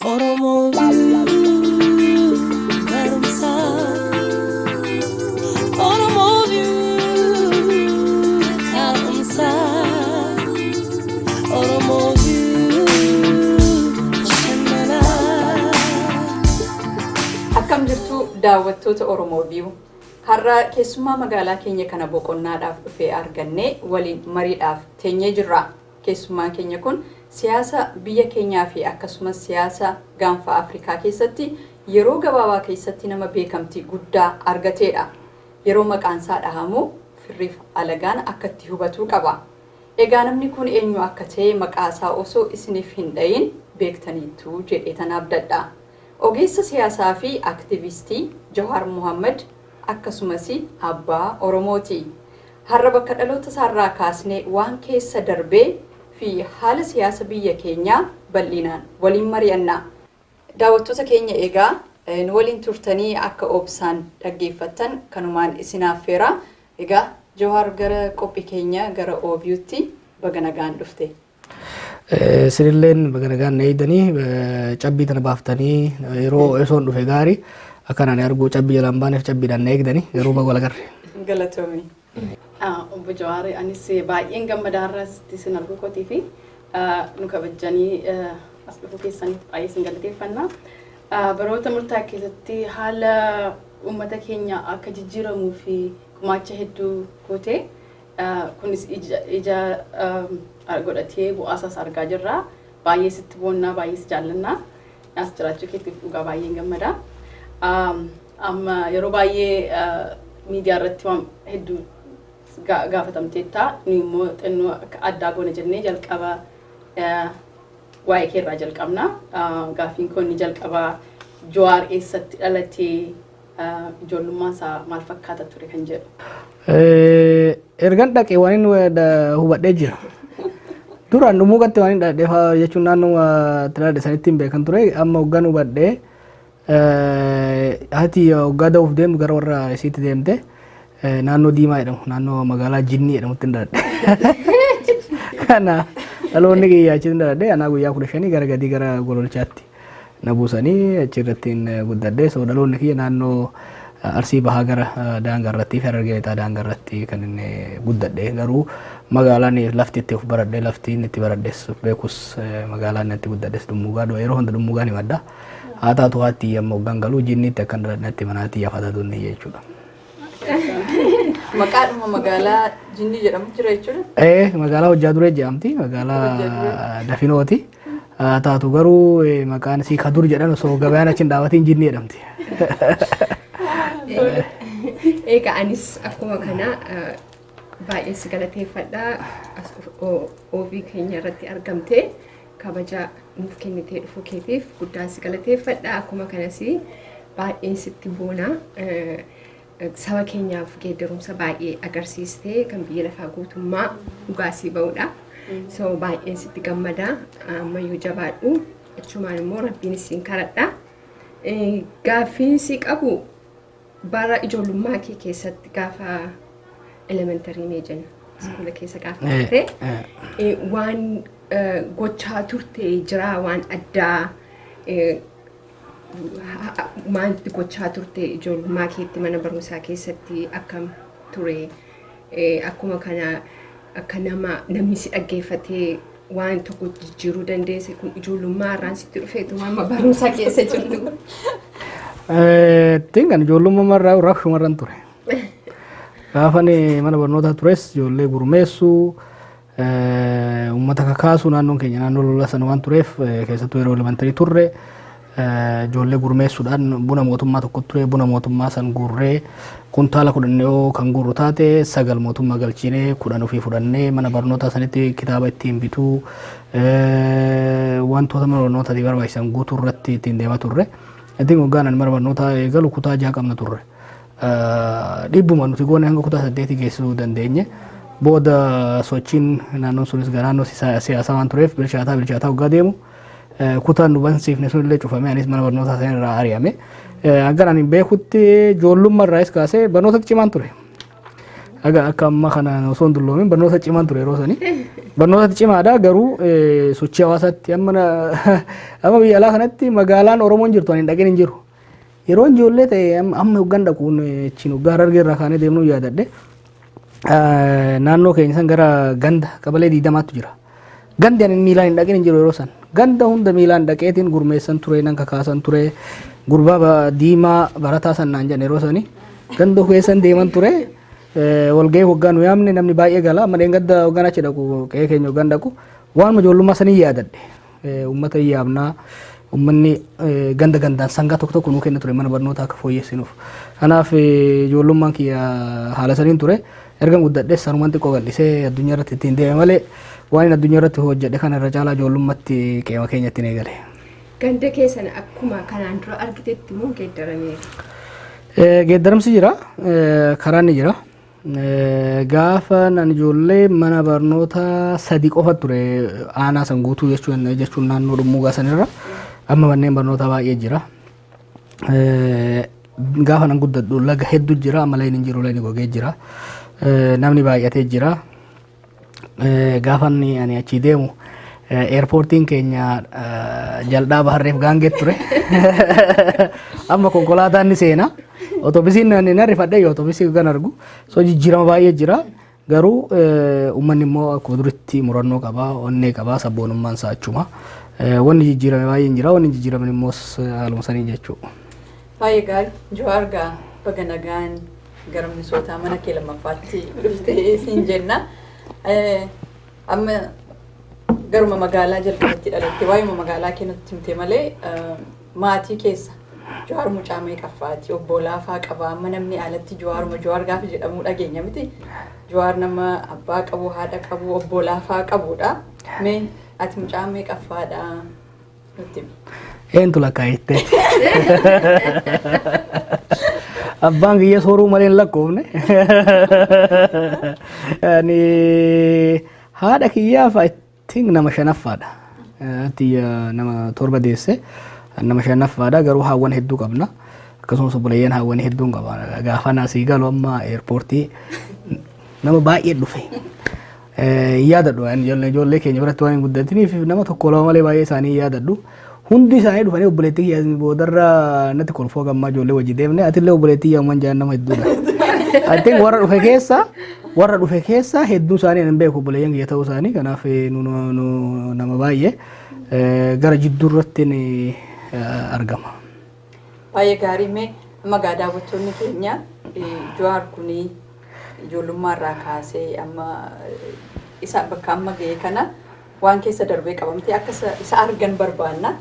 Oromo View, Oromo View, Oromo View, Akkam jirtu daawwattoota Oromo View. Har'a keessummaa magaalaa keenya kana boqonnaadhaaf dhufee arganne waliin mariidhaaf teenyee jirra. Keessummaan keenya kun siyaasa biyya keenyaa fi akkasumas siyaasa gaanfa Afrikaa keessatti yeroo gabaabaa keessatti nama beekamtii guddaa argateedha. Yeroo maqaan isaa dhahamu firriif alagaan akkatti hubatuu qaba. Egaa namni kun eenyu akka ta'e maqaa isaa osoo isiniif hin dhayin beektaniitu jedhee tan abdadha. Ogeessa siyaasaa fi aktivistii Jawar Mohammed akkasumas abbaa Oromooti. Har'a bakka dhaloota isaarraa kaasnee waan keessa darbee fi haala siyaasa biyya keenyaa bal'inaan waliin mari'anna. Daawwattoota keenya egaa nu waliin turtanii akka obsaan dhaggeeffattan kanumaan isin affeera. Egaa Jawar gara qophii keenya gara OV'tti baga nagaan dhufte. Sinilleen baga nagaan na eegdanii cabbii tana baaftanii yeroo esoon dhufe gaarii akkanaan arguu cabbii jalaan baaneef cabbiidhaan na eegdanii garuu baga walagarre. Galatoomii. Obbo Jawar anis baay'een gammadaarra isin arguu kootii fi nu kabajanii as dhufuu keessaniif baay'ee isin galateeffanna. Baroota murtaa'e keessatti haala uummata keenya akka jijjiiramuu fi gumaacha hedduu gootee kunis ija godhatee bu'aasaas argaa jirra. Baay'ee sitti boonnaa, baay'ee si jaallannaa. As jiraachuu keetiif dhugaa baay'een gammada. Amma yeroo baay'ee miidiyaa irratti waan hedduu gaafatamteetta. Nu immoo xinnoo akka addaa goona jennee jalqaba waa'ee keerraa jalqabna. Gaaffiin kun ni jalqaba Jawar eessatti dhalatee ijoollummaan isaa maal fakkaata ture kan jedhu. Ergan dhaqee waan inni hubadhee jira. Duraan dhumuu gatte waan inni dhadheefaa jechuun naannoo tilaadhe sanitti hin beekan ture. Amma hoggaan hubadhee hati hoggaa da'uuf deemtu gara warra isiitti deemte naannoo Diimaa jedhamu naannoo magaalaa Jinnii jedhamutti hin dhaladhe. Kana dhaloonni kiyyaa achitti hin dhaladhe anaa guyyaa 15 gara gadii gara gololchaatti na buusanii achirratti hin guddadhe. So dhaloonni kiyya naannoo Arsii bahaa gara daangaa irratti fi Harargee lixaa daangaa irratti kan inni guddadhe. Garuu magaalaan lafti itti of baradhe lafti inni itti baradhes beekus magaalaan itti guddadhes Dummuugaa yeroo hunda Dummuugaan himadha. Haa taatu haatti amma hoggaan galuu Jinniitti akkan dhaladhetti manaatti yaafata tunni jechuudha. Maqaadhuma magaalaa Jinnii jedhamu jira jechuudha? Magaalaa Hojjaa Duree jedhamti. Magaalaa Dafinooti. Haa taatu garuu maqaan isii Kadur jedhan osoo gabayaan achi hin dhaabatiin Jinnii jedhamti. Egaa anis akkuma kana baay'ee si galateeffadha. OV keenya irratti argamte kabaja nuuf kennitee dhufuu keetiif guddaa si galateeffadha. Akkuma kanas baay'een sitti boona. Saba keenyaaf geeddarumsa baay'ee agarsiistee kan biyya lafaa guutummaa dhugaasii ba'udha. So baay'een sitti gammada. Ammayyuu jabaadhu. Achumaan immoo rabbiin isin kadhadha. Gaaffiin si qabu bara ijoollummaa kee keessatti gaafa elementarii mee jenna iskoola keessa gaafa turte waan gochaa turte jira waan addaa maalti gochaa turte ijoollummaa keetti mana barumsaa keessatti akkam ture akkuma kana akka namni si dhaggeeffatee waan tokko jijjiiruu dandeesse kun ijoollummaa irraan sitti dhufeetu amma barumsaa keessa jirtu. Tingan ijoollummaa irraa rakkumarran ture. Gaafa mana barnootaa tures ijoollee gurmeessuu uummata kakaasuu naannoon keenya naannoo lola sana waan tureef keessattuu yeroo elementarii turre ijoollee gurmeessuudhaan buna mootummaa tokko ture buna mootummaa san gurree kuntaala 10 kan gurru taate 9 mootummaa galchinee 10 ofii fudhannee mana barnootaa sanitti kitaaba ittiin bituu wantoota mana barnootaatti barbaachisan guutuu irratti ittiin deemaa turre. Iddin hoggaan mana barnootaa eegalu kutaa 6 qabna turre. Dhibbuma nuti goone hanga kutaa 8 geessisuu dandeenye. Booda sochiin naannoon sunis naannoo siyaasaa waan tureef bilchaataa hoggaa deemu kutaan nu bansiifne sun illee cufame anis mana barnootaa sana irraa ari'ame. Haggan ani beekutti ijoollummaa irraas kaasee barnootatti cimaan ture. Aga akka amma kana osoo hin dulloomin barnoota cimaan ture yeroo sanii. Barnoota cimaadha garuu sochii hawaasaatti amma biyya alaa kanatti magaalaan Oromoon jirtu ani hin dhaqin hin jiru. Yeroo ijoollee ta'e amma hoggan dhaquun achiin hoggaa Harargee irraa kaanee deemnuu yaadadhe. Naannoo keenya san gara ganda qabalee 20tu jira. Gandi ani miilaan hin dhaqin hin jiru yeroo san. Ganda hunda miilaan dhaqeetiin gurmeessan ture nan kakaasan ture. Gurbaa diimaa barataa sannaan jedhan yeroo sanii. Ganda keessan deeman ture. Walgahii hoggaan nu yaamne namni baay'ee gala amma gadda hoggaan achi dhaqu qe'ee keenya hoggaan dhaqu waan ijoollummaa sanii yaadadhe. Uummata yaamnaa uummanni ganda gandaan sangaa tokko tokko nuu kenna ture mana barnootaa akka fooyyessinuuf. Kanaaf ijoollummaan kiyya haala saniin ture. Ergan guddadhe sanumaan xiqqoo gal'isee addunyaa irratti ittiin deeme malee waan addunyaa irratti hojjedhe kana irra caalaa ijoollummaatti qe'ee keenyatti ni gale. Ganda keessan akkuma kanaan dura argitetti moo geeddarameera? Geeddaramsi jira, karaan ni jira. Gaafa nan ijoollee mana barnoota 3 qofa ture aanaa san guutuu jechuun naannoo dhummuugaa sanirra amma manneen barnoota baay'ee jira. Gaafa nan guddadhu laga hedduu jira amma layin hin jiru layin gogee jira. Namni baay'atee jira. Gaafa ani achi deemu eerpoortiin keenya jal'aa baharreef gaangee ture. Amma konkolaataan ni seena. Otobisiin nan rifadhe otobisii kan argu. So jijjiirama baay'ee jira. Garuu uummanni immoo akkuma duritti murannoo qaba, onnee qaba, sabboonummaan isaa achuma. Wanni jijjiirame baay'een jira. Wanni jijjiiraman immoo haaluma sanii jechuudha. Baay'ee gaarii Jawar gaa baga nagaan gara Minisootaa mana kee lammaffaatti dhuftee siin jenna. Amma garuma magaalaa jalqabatti dhalatte waa'ee magaalaa keenyatti himte malee maatii keessa Jawar mucaa meeqaffaati obbo laafaa qaba amma namni alatti Jawar gaafa jedhamu dhageenya miti. Jawar nama abbaa qabu haadha qabu obbo laafaa qabudha. Mee ati mucaa meeqaffaadha nutti himi? Eentu lakkaa'ette. Abbaan kiyya sooruu malee hin lakkoofne. Haadha kiyyaaf I think nama 5ffaadha. Nama 7 deesse. Nama 5ffaadha garuu haawwan hedduu qabna. Akkasumas obboleeyyan haawwan hedduun qaba. Gaafa naasii galu amma eerpoortii nama baay'ee dhufe. Yaadadhu ijoollee keenya biratti waan hin guddatiniif nama tokko lama malee baay'ee isaanii yaadadhu. Hundi isaanii dhufanii obboleettii kiyyaa boodarra natti kolfoo gammaa ijoollee wajji deemne atillee obboleettii kiyyaa jaan nama hedduudha. I think warra dhufe keessa hedduu isaanii hin beeku obboleeyyan kiyya ta'uu isaanii kanaaf nama baay'ee gara jidduu irratti ni argama. Baay'ee gaarii mee amma daawwattoonni keenya Jawar kuni ijoollummaa irraa kaasee amma isa bakka amma ga'e kana waan keessa darbee qabamtee akka isa argan barbaanna.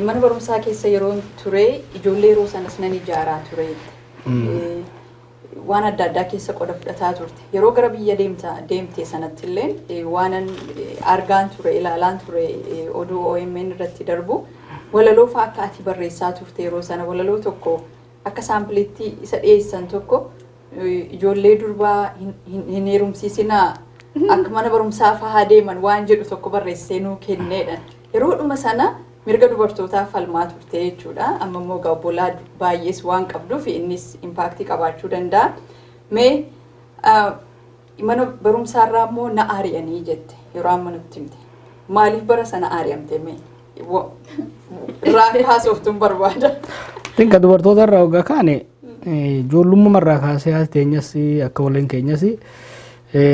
Mana barumsaa keessa yeroo ture ijoollee yeroo sanas nan ijaaraa ture. Waan adda addaa keessa qooda fudhataa turte. Yeroo gara biyya deemte sanatti illee waanan argaan ture ilaalaan ture oduu OMN irratti darbu walaloo fa'aa akka ati barreessaa turte yeroo sana walaloo tokko akka saampileetti isa dhiyeessan tokko ijoollee durbaa hin heerumsiisinaa akka mana barumsaa fa'aa deeman waan jedhu tokko barreessee nuu kenneedha. Yeroo dhuma sana mirga dubartootaa falmaa turte jechuudha. Amma immoo obbolaa baay'ees waan qabduuf innis impaaktii qabaachuu danda'a. Mee mana barumsaarraa immoo na ari'anii jette yeroo amma nutti himte. Maaliif bara sana ari'amte mee? Irraa haasoftuun barbaada. Tinka dubartoota irraa hoggaa kaane ijoollummaa irraa kaasee haati teenyas akka walleen keenyas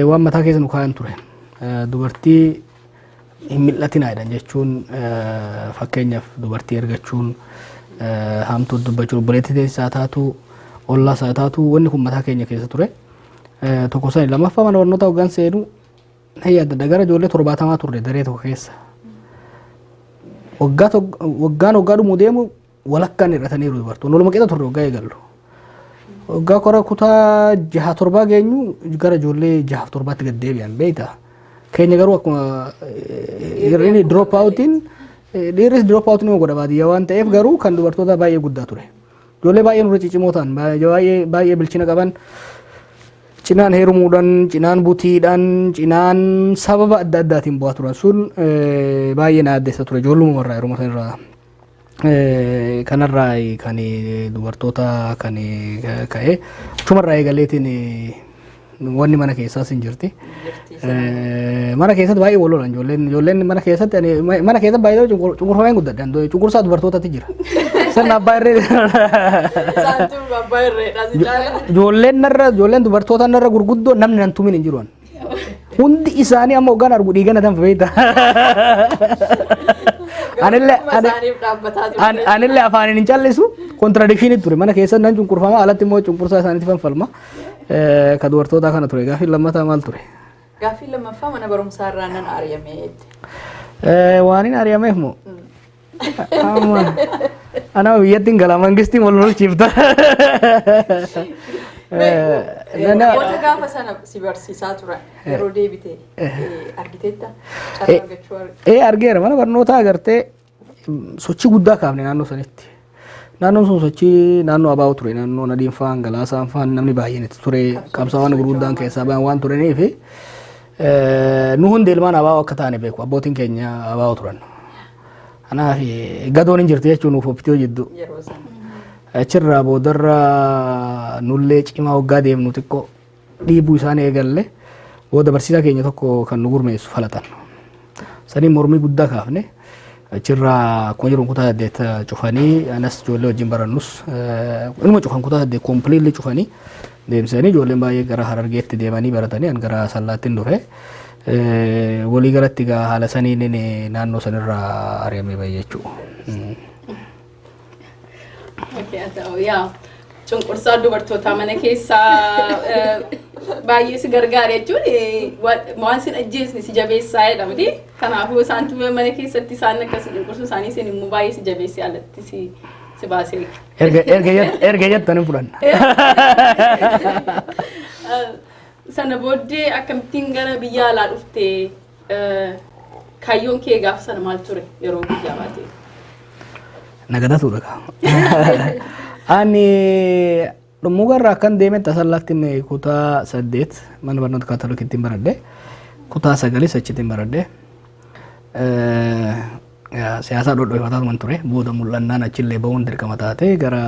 waan mataa keessa nu kaa'an ture. Dubartii hin mil'atinaa jedhan jechuun fakkeenyaaf dubartii ergachuun hamtuu dubbachuun obboleettii teessisaa taatu ollaas haa taatu wanni kun mataa keenya keessa ture. Tokko sani lammaffaa mana barnoota hoggaan seenu na yaadadha gara ijoollee 70 turre daree tokko keessa. Waggaan dhumuu deemu walakkaan hir'ataniiru dubartoonni walumaa qixa turre waggaa eegallu. Waggaa kora kutaa 6-7 geenyu gara ijoollee 6-7tti gad deebi'an beektaa. Keenya garuu akkuma hir'inni drop outiin dhiirris drop out nama godha baadiyyaa waan ta'eef garuu kan dubartoota baay'ee guddaa ture. Ijoollee baay'ee nurra ciccimoo ta'an baay'ee bilchina qaban cinaan heerumuudhaan cinaan butiidhaan cinaan sababa adda addaatiin bu'aa turan sun baay'ee na addeessa ture ijoollummaa irraa yeroo sanarraa. Kanarraa kan dubartoota kan ka'e achumarraa eegaleetiin wanni mana keessaa sin jirti. Mana keessatti baay'ee wal lolan ijoolleen mana keessatti mana keessatti baay'ee cunqurfameen guddadhan cunqursaa dubartootatti jira. Sirna abbaa irree. Ijoolleen dubartoota narra gurguddoo namni nan tumin hin jiru. Hundi isaanii amma hoggaan argu dhiigana tan feeta. Anillee afaan hin callisu contradiction ture mana keessatti nan cunqurfama alatti immoo cunqursaa isaaniitti fanfalma. Ka dubartoota kana ture gaaffii lammataa maal ture? Gaaffii lammaffaa mana barumsaa irraa nan ari'ameetti. Waan hin ari'ameef moo? Ana biyyatti hin gala mangistiin wal lolchiifta. Wanta gaafa sana si barsiisaa turan yeroo deebite argiteetta? Carraa argachuu argeera mana barnootaa agartee sochii guddaa kaafne naannoo sanitti. Naannoon sun sochii naannoo abaa'u ture naannoo nadiin fa'aan galaasaan fa'aan namni baay'een itti ture qabsaawwan gurguddaan keessaa bayan waan turaniif nu hundi ilmaan abaa'u akka taane beeku abbootiin keenya abaa'u turan. Kanaaf gadoon hin jirti jechuun nuuf ofitti hojjeddu. Achirraa boodarra nullee cimaa waggaa deemnu xiqqoo dhiibuu isaan eegalle booda barsiisaa keenya tokko kan nu gurmeessu falatan. Saniin mormii guddaa kaafne. Achirraa akkuma jiruun kutaa 8 cufanii anas ijoollee wajjin barannus inuma cufan kutaa 8 completely cufanii deemsanii ijoolleen baay'ee gara Harargeetti deemanii baratanii an gara Sallaattiin dhufe walii galatti gaa haala saniin naannoo sanirraa ari'amee baay'ee jechuudha. Cunqursaa dubartootaa mana keessaa baay'ee si gargaara jechuun waan sin ajjeesni si jabeessaa jedhamti. Kanaafuu isaantu mana keessatti isaan akkasii cunqursuu isaanii isin immoo baay'ee si jabeessee alatti si baasee. Erga jettan hin fudhanna. Sana booddee akkamittiin gara biyya alaa dhuftee kaayyoon kee gaafa sana maal ture yeroo biyya baatee? Nagadatuudha kaa. Ani dhummugarraa kan deeme Sallaattiin kutaa 8 mana barnoota kaatolikiitiin baradhe kutaa 9 achittiin baradhe siyaasaa dhodhoifataa ture booda mul'annaan achillee ba'uun dirqama taate gara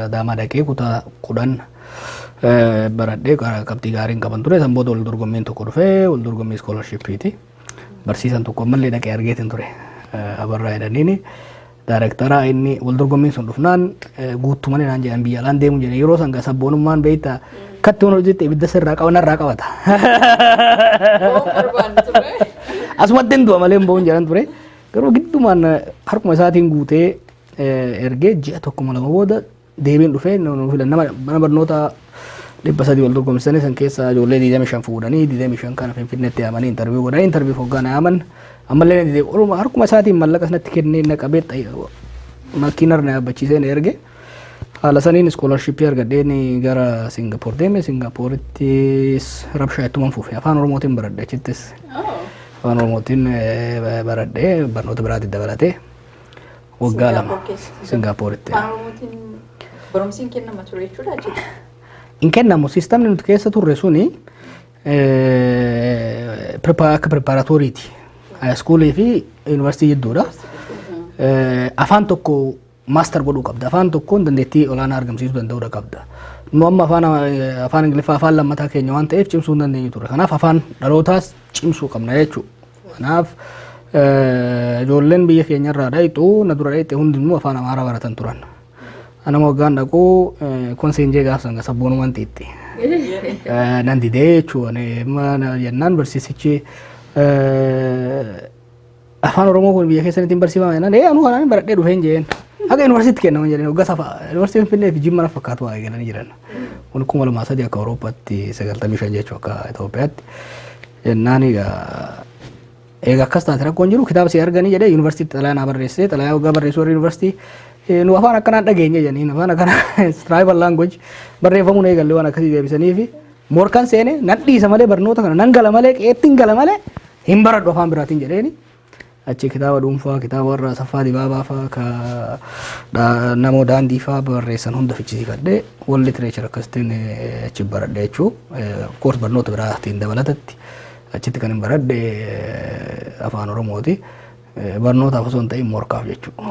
Adaamaa dhaqee kutaa 10 baradhe qabxii gaariin qaban ture san booda wal dorgommiin tokko dhufee wal dorgommii scholarshippiiti barsiisan tokko ammallee dhaqee argeetiin ture abarraa jedhaniini. Directora ini wal dorgommiin sun dhufnaan guutumanii naan jedhan biyya alaan deemu jedhan yeroo san sabboonummaan beektaa katti waan hojjette ibidda sirraa qabanarraa qabata. Asumatti hin du'a malee hin bo'uun jedhan ture garuu giddumaan harkuma isaatiin guutee ergee ji'a tokkuma lama booda deebiin dhufee mana barnoota 300 wal dorgomsanii san keessa ijoollee 25 fuudhanii 25 kana Finfinneetti yaamanii interview godhanii interview hoggaan yaaman ammallee ni deebi'u harkuma isaatiin mallaqa sanatti kennee naqabee makiinarra na yaabbachiisee erge haala saniin scholarship argadheen gara Singapore deeme Singaporettis rabshaa ittuman fuufe afaan Oromootiin baradhe achittis afaan Oromootiin baradhe barnoota biraatti dabalatee waggaa lama Singaporetti. Afaan Oromootiin barumsiin kennama ture jechuudha jechuudha. In kennamu sistemni nuti keessa turre suni akka preparatoriiti. High school fi university jidduudha. Afaan tokko master godhuu qabda. Afaan tokkoon dandeettii olaanaa argamsiisuu danda'uu qabda. Nu amma afaan Ingiliffaa afaan lammataa keenya waan ta'eef cimsuu hin dandeenyu ture. Kanaaf afaan dhalootaas cimsuu qabna jechuudha. Kanaaf ijoolleen biyya keenyarraa dhayitu na dura dhayite hundinuu afaan Amaaraa baratan turan. Ana moggaan dhaquu kun seenjee gaafsan sabboonumaan xiitti. Nan didee jechuudha. Jennaan barsiisichi afaan Oromoo kun biyya keessanitti barsiifama jennaan anu kanaan baradhee dhufeen jeen akka yuunivarsiitti kennaman jedhanii waggaa safa yuunivarsiitiin Finfinnee fi Jimma fakkaatu waa eegalanii jiran. Kun 2003 akka Awurooppaatti 95 jechuu akka Itoophiyaatti jennaan egaa akkas taate rakkoon jiru kitaaba si arganii jedhee yuunivarsiitti xalayaa naa barreessee xalayaa waggaa barreessuu warri yuunivarsiitii nu afaan akkanaan dhageenye jedhanii afaan akkanaa tribal language barreeffamuun eegalle waan akkasii deebisanii fi morkan seene nan dhiisa malee barnoota kana nan gala malee qeettiin gala malee hin baradhu afaan biraatiin jedheeni achi kitaaba dhuunfaa kitaaba warra Saffaa Dibaabaa fa'aa ka namoo daandii fa'aa barreessan hunda fichisiifadhee wal literature akkasitiin achi baradhe jechuu koors barnoota biraatiin dabalatatti achitti kan hin baradhe afaan Oromooti. Barnootaaf osoo hin ta'in morkaaf jechuudha.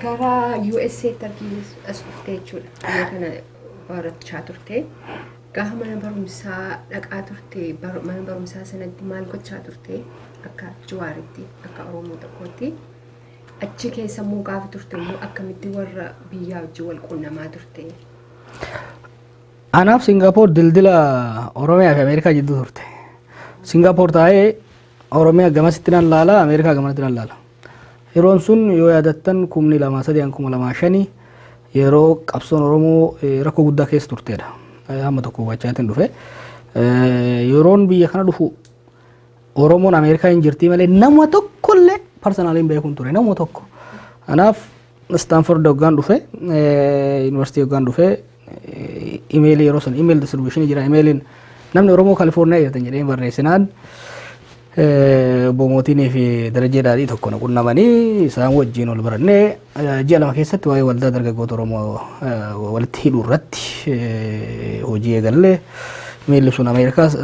Gara USA tarkiis as dhuftee jechuudha. Biyya kana barachaa turte. Gaafa mana barumsaa dhaqaa turte mana barumsaa sanatti maal gochaa turte akka Jawaaritti akka Oromoo tokkootti achi keessa immoo gaafa turte immoo akkamitti warra biyyaa wajjin wal quunnamaa turte. Anaaf Singaappoor dildila Oromiyaa fi Ameerikaa jidduu turte. Singaappoor taa'ee Oromiyaa gamasitti nan laala, Ameerikaa gamasitti nan laala. Yeroon sun yoo yaadattan 2003-2005 yeroo qabsoon Oromoo rakkoo guddaa keessa turteedha. Hamma tokko wachaatiin dhufe. Yeroon biyya kana dhufu Oromoon Ameerikaa hin jirti malee nama tokkollee personaaliin beekuun ture nama tokko. Anaaf Stanford hoggaan dhufe, University hoggaan dhufe, emailii yeroo san email distribution jira. Emailiin namni Oromoo California jirtan jedhee barreessinaan Boomootinii fi Darajee Daadhii tokko na qunnamanii isaan wajjin ol barannee ji'a lama keessatti waa'ee waldaa dargaggoota Oromoo walitti hidhuu irratti hojii eegalle. Miilli sun Ameerikaas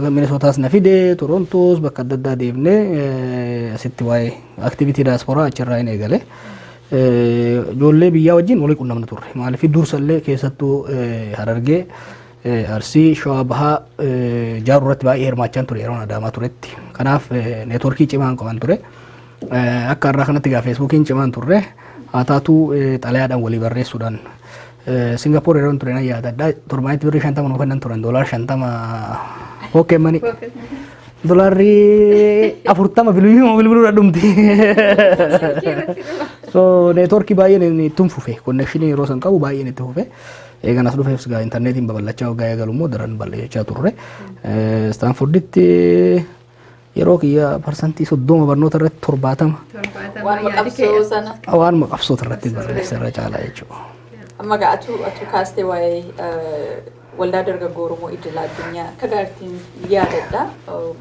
Minisootaas na fide, Torontoos bakka adda addaa deemnee asitti waa'ee aktivitii daasporaa achirraa hin eegale. Ijoollee biyyaa wajjin walii qunnamna turre. Maaliif dursallee keessattuu Harargee Arsii Shawaa Bahaa jaaruu irratti baay'ee hirmaachaan ture yeroo Adaamaa turetti. Kanaaf neetworkii cimaan qaban ture. Akka irraa kanatti gaa feesbuukiin cimaan turre haa taatu xalayaadhaan walii barreessuudhaan Singaappoor yeroo ture nan yaadadha. Torbaanitti birrii 50 nu kennan turan $50 hokkeemmanii. $40 bilbiluu dhumti. So neetworkii baay'een itti fufe. Connection yeroo san qabu baay'een itti fufe. Eegan as dhufeefis gaa intarneetiin babal'achaa waggaa eegalummoo daran bal'achaa turre. Stanforditti yeroo kiyya parsantii 30 barnoota irratti 70. Waan qabsoo sana. Waan qabsoota irratti barreessa irra caalaa jechuudha. Amma atu kaastee waa'ee waldaa dargaggoo Oromoo idil addunyaa akka gaartiin yaadadha.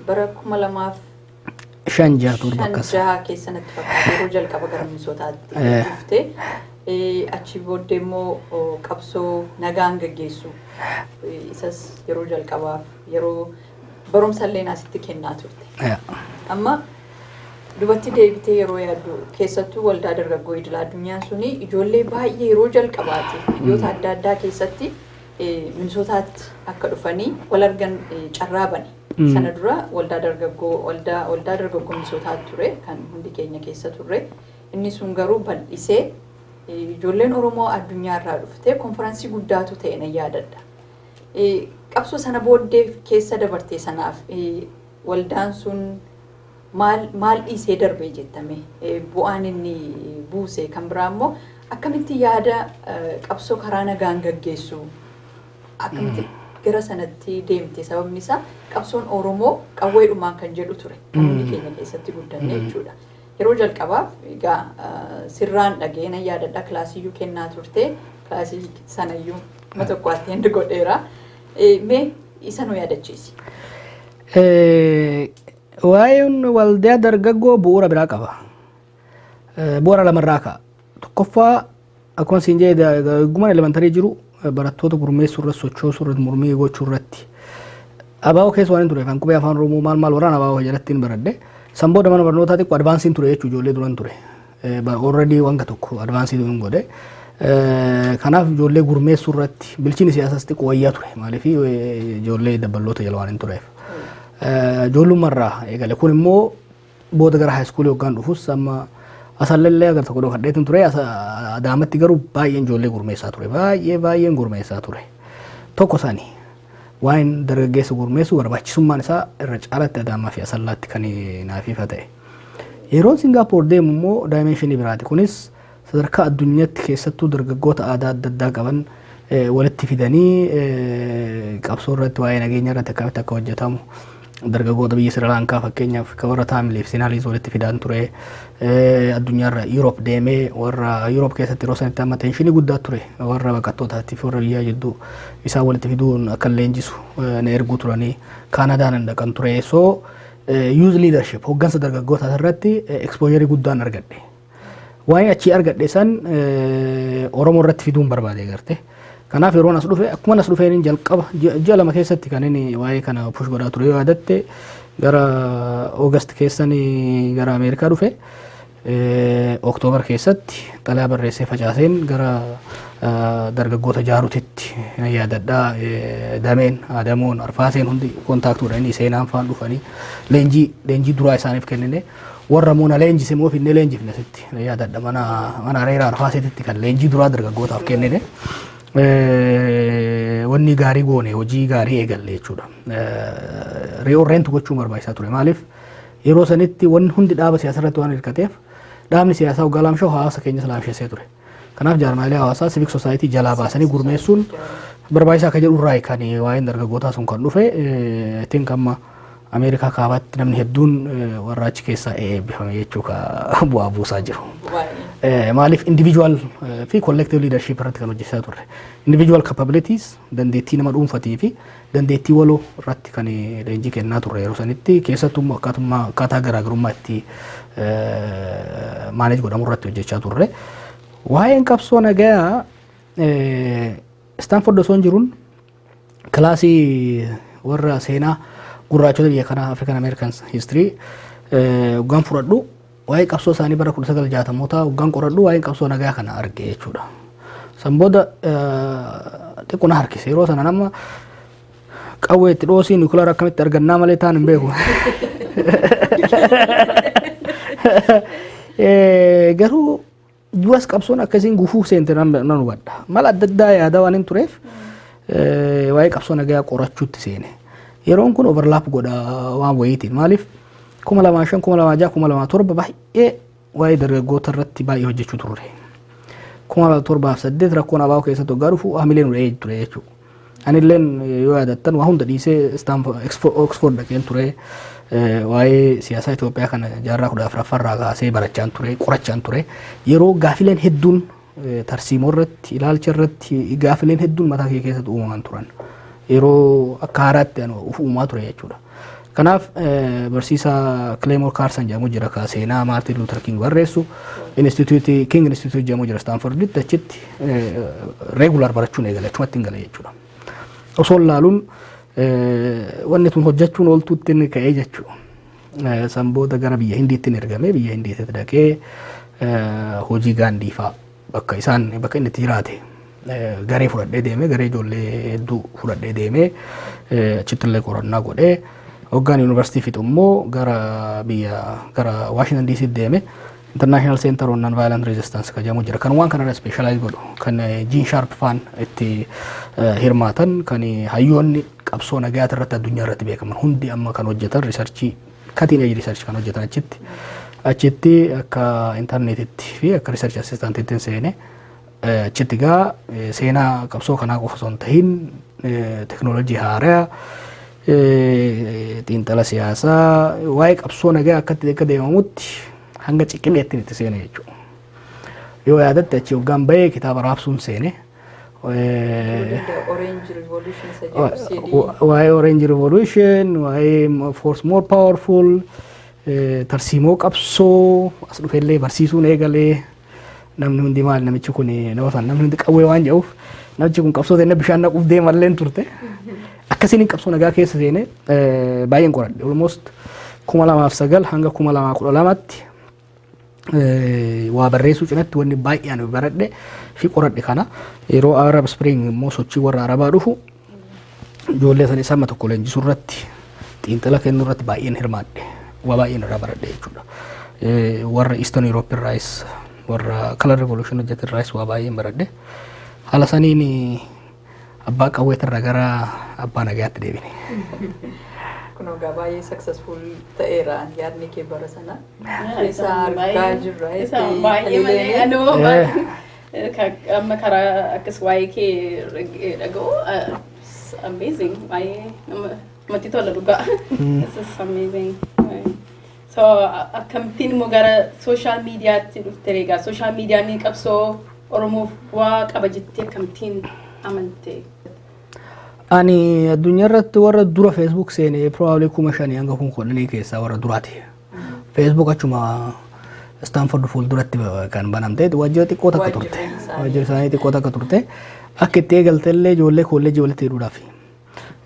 Bara 2005 keessatti fakkaata yeroo jalqaba gara Minisootaatti dhuftee. Achi booddee immoo qabsoo nagaan gaggeessu isas yeroo jalqabaaf yeroo barumsa illee asitti kennaa turte. Amma dubatti deebitee yeroo yaaddu keessattuu waldaa dargaggoo idil addunyaan suni ijoollee baay'ee yeroo jalqabaati biyyoota adda addaa keessatti Minisootaatti akka dhufanii wal argan carraa bane. Sana dura waldaa dargaggoo Minisootaatti ture kan hundi keenya keessa turre. Inni sun garuu bal'isee ijoolleen Oromoo addunyaa irraa dhufte konferansii guddaatu ta'e nan yaadadha. Qabsoo sana booddee keessa dabartee sanaaf waldaan sun maal dhiisee darbee jettame bu'aan inni buuse kan biraa immoo akkamitti yaada qabsoo karaa nagaan gaggeessu akkamitti gara sanatti deemte sababni isaa qabsoon Oromoo qawweedhumaan kan jedhu ture kan hundi keenya keessatti guddanne jechuudha. Yeroo jalqabaaf egaa sirraan dhageena yaadadha kilaasiyyuu kennaa turte kilaasii sanayyuu ma tokkotti hindi godheera. Mee isa nu yaadachiisi. Waa'een waldaa dargaggoo bu'uura biraa qaba. Bu'uura lamarraa ka'a. Tokkoffaa akkuma siin jedhe guman elementarii jiru barattoota gurmeessuu irratti sochoosuu irratti mormii gochuu irratti. Abaaboo keessa waan hin tureef qubee afaan Oromoo maal waraan abaaboo jalatti hin baradhe. San booda mana barnootaa xiqqoo advaansiin ture jechuudha ijoollee duran ture. Already wanga tokko advaansii hin godhe. Kanaaf ijoollee gurmeessuu irratti bilchiin siyaasaas xiqqoo wayyaa ture. Maaliif ijoollee daballoota jala waan hin tureef. Ijoollummarraa eegale kun immoo booda gara haayiskuulii hoggaan dhufus amma asallee agar tokko dhokadheetin ture. Adaamatti garuu baay'een ijoollee gurmeessaa ture. Baay'een gurmeessaa ture. Tokko isaanii. Waan dargaggeessa gurmeessu barbaachisummaan isaa irra caalatti Adaamaa fi Asallaatti kan naaf ifa ta'e. Yeroo Singaappoor deemu immoo daayimeenshinii biraati. Kunis sadarkaa addunyaatti keessattuu dargaggoota aadaa adda addaa qaban walitti fidanii qabsoo irratti waa'ee nageenya irratti akkamitti akka hojjetamu dargaggoota biyya Sri Lankaa fakkeenyaaf kan warra Taamiliif Sinaaliis walitti fidaan ture. Addunyaarra Yuuroop deemee warra Yuuroop keessatti yeroo sanitti amma tenshinii guddaa ture warra baqattootaatti fi warra biyyaa jidduu isaan walitti fiduun akka leenjisu na erguu turanii Kaanadaan dhaqan ture. So youth leadership hoggansa dargaggootaa irratti exposure guddaan argadhe. Waan achi argadhe san Oromoo irratti fiduun barbaade garte. Kanaaf yeroo as dhufe akkuma as dhufeen jalqaba ji'a lama keessatti kan inni waa'ee kana push godhaa ture yoo yaadatte gara August keessanii gara Ameerikaa dhufe Oktoobar keessatti xalayaa barreessee facaaseen gara dargaggoota jaaruutitti yaadadhaa dameen Adamoon Arfaaseen hundi kontaaktuudhaan seenaan faan dhufanii leenjii duraa isaaniif kennine warra moona leenjise moo finne leenjifne sitti yaadadha mana reeraa Arfaaseetitti kan leenjii duraa dargaggootaaf kennine wanni gaarii goone hojii gaarii eegalle jechuudha. Reorreentu gochuun barbaachisaa ture maaliif yeroo sanitti wanni hundi dhaaba siyaasarratti waan hirkateef dhaabni siyaasaa hoggaa laamshoo hawaasa keenya laamshessee ture. Kanaaf jaarmaalee hawaasaa civic society jalaa baasanii gurmeessuun barbaachisaa akka jedhu irraa kan waa'een dargaggootaa sun kan dhufe ittiin kamma Ameerikaa kaabaatti namni hedduun warra achi keessaa eebbifame jechuudha bu'aa buusaa jiru. Maaliif individual fi collective leadership irratti kan hojjechaa turre. Individual capabilities dandeettii nama dhuunfatii fi dandeettii waloo irratti kan leenjii kennaa turre yeroo sanitti keessattuu akkaataa garaagarummaa itti maaneej godhamu irratti hojjechaa turre. Waa'een qabsoo nagaa Stanford osoo hin jiruun kilaasii warra seenaa gurraachota biyya kanaa African Americans history hoggaan fudhadhu waa'ee qabsoo isaanii bara 1960mootaa hoggaan qoradhu waa'een qabsoo nagaa kana arge jechuudha. San booda xiqqoo na harkise yeroo sana nama qawwee itti dhoosii nukular akkamitti argannaa malee taan hin beeku. Garuu duras qabsoon akkasiin gufuu seente nan hubadha. Mala adda addaa yaada waan hin tureef waa'ee qabsoo nagaa qorachuutti seene. Yeroon kun overlap godha waan wayiitiin maaliif 2005 2006 2007 baay'ee waa'ee dargaggoota irratti baay'ee hojjechuu turre. 2007 rakkoon abaa'oo keessatti hoggaa dhufu hamileen uree ture jechuudha. Anilleen yoo yaadattan waa hunda dhiisee Oxford dhaqeen ture waa'ee siyaasaa Itoophiyaa kana jaarraa 14 irraa kaasee barachaan ture qorachaan ture yeroo gaafileen hedduun tarsiimoo irratti ilaalcha irratti gaafileen hedduun mataa kee keessatti uumaman turan. Yeroo akka haaraatti uumaa ture jechuudha. Kanaaf barsiisaa Claymore Carson jedhamu jira ka seenaa Martin Luther King barreessu King Institute jedhamu jira Stanforditti achitti regular barachuun eegale achumatti hin gale jechuudha. Osoo laaluun wanni tun hojjechuun ooltuutti inni ka'ee jechuudha. San booda gara biyya Hindiitti ergame biyya Hindiitti dhaqee hojii gaandii fa'aa bakka inni itti jiraate garee fudhadhee deemee garee ijoollee hedduu fudhadhee deemee achittillee qorannaa godhee hoggaan yuunivarsiitii fixu immoo gara Washington DC deeme International Center on Non-Violent Resistance kan jedhamu jira kan waan kanarra specialize godhu kan Gene Sharp faan itti hirmaatan kan hayyoonni qabsoo nagaa irratti addunyaa irratti beekaman hundi amma kan hojjetan researchii cutting edge research kan hojjetan achitti akka interneetitti fi akka research assistantittiin seene achitti gaa seenaa qabsoo kanaa qofa osoo hin tahin teknoolojii haaraa xiinxala siyaasaa waa'ee qabsoo nagaa akkatti akka deemamutti hanga ciqileetti itti seene jechuudha. Yoo yaadatte achi hoggaan bahee kitaaba raabsuun seene waa'ee Orange Revolution waa'ee Force More Powerful tarsiimoo qabsoo as dhufeellee barsiisuun eegalee namni hundi maal namichi kun nama san namni hundi qawwee waan jedhuuf namichi kun qabsoo seenne bishaan naquuf deemalleen turte. Akkasiin qabsoo nagaa keessa seene baay'een qoradhe almost 2009 hanga 2012tti waa barreessuu cinatti wanni baay'een baradhe fi qoradhe kana yeroo Arab Spring immoo sochii warra Arabaa dhufu ijoollee san isa tokko leenjisuu irratti xiinxala kennuu irratti baay'een hirmaadhe waa baay'een irraa baradhe jechuudha. Warra Eastern Europe irraas warra Color Revolution hojjete irraas waa baay'een baradhe haala saniin abbaa qawweetirraa gara abbaa nagaatti deebine. Kun ogaa baay'ee successful ta'eera yaadni kee bara sana. Isa argaa jirra. Isa baay'ee malee anoo amma karaa akkas waa'ee kee dhaga'u amazing baay'ee namatti tola dhugaa. This is amazing. So akkamittiin immoo gara social mediaatti dhufte egaa social meediaan qabsoo Oromoof waa qaba jettee akkamittiin amante? Ani addunyaa irratti warra dura Facebook seene probably 5,000 hanga 10,000 keessaa warra duraati. Facebook achuma Stanford fuulduratti kan banamte wajjira xiqqoo takka turte. Wajjira isaanii xiqqoo takka turte. Akka itti eegaltellee ijoollee kolleejii walitti hidhuudhaaf.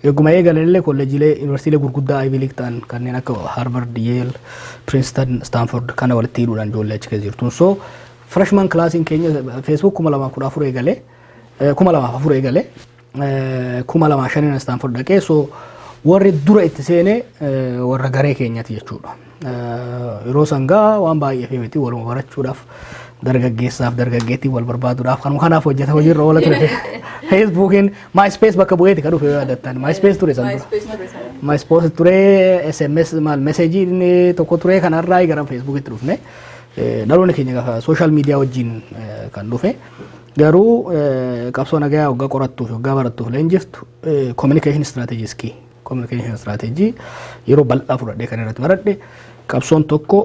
Eeguma eegalallee kolleejiilee yuunivarsiitiilee gurguddaa Ivy League ta'an kanneen akka Harvard, Yale, Princeton, Stanford kana walitti hidhuudhaan ijoollee achi keessa jirtuun. So freshman classiin keenya Facebook 2014 eegalee kuma lamaaf afur eegale kuma lamaa shaniin Stanford dhaqee so warri dura itti seenee warra garee keenyati jechuudha. Yeroo sangaa waan baay'ee fi miti waluma barachuudhaaf dargaggeessaaf dargaggeettii wal barbaaduudhaaf kanuma kanaaf hojjeta hojiirra oola ture. Facebookiin MySpace bakka bu'eeti kan dhufe yaadattan MySpace ture san dura. MySpace ture SMS maal meseejiin tokko ture kanarraa gara Facebookitti dhufne. Dhaloonni keenya gaafa social media wajjin kan dhufe. Garuu qabsoo nagaa waggaa qorattuuf waggaa barattuuf leenjiftu communication strategies key. Communication strategy yeroo bal'aa fudhadhee kan irratti baradhe qabsoon tokko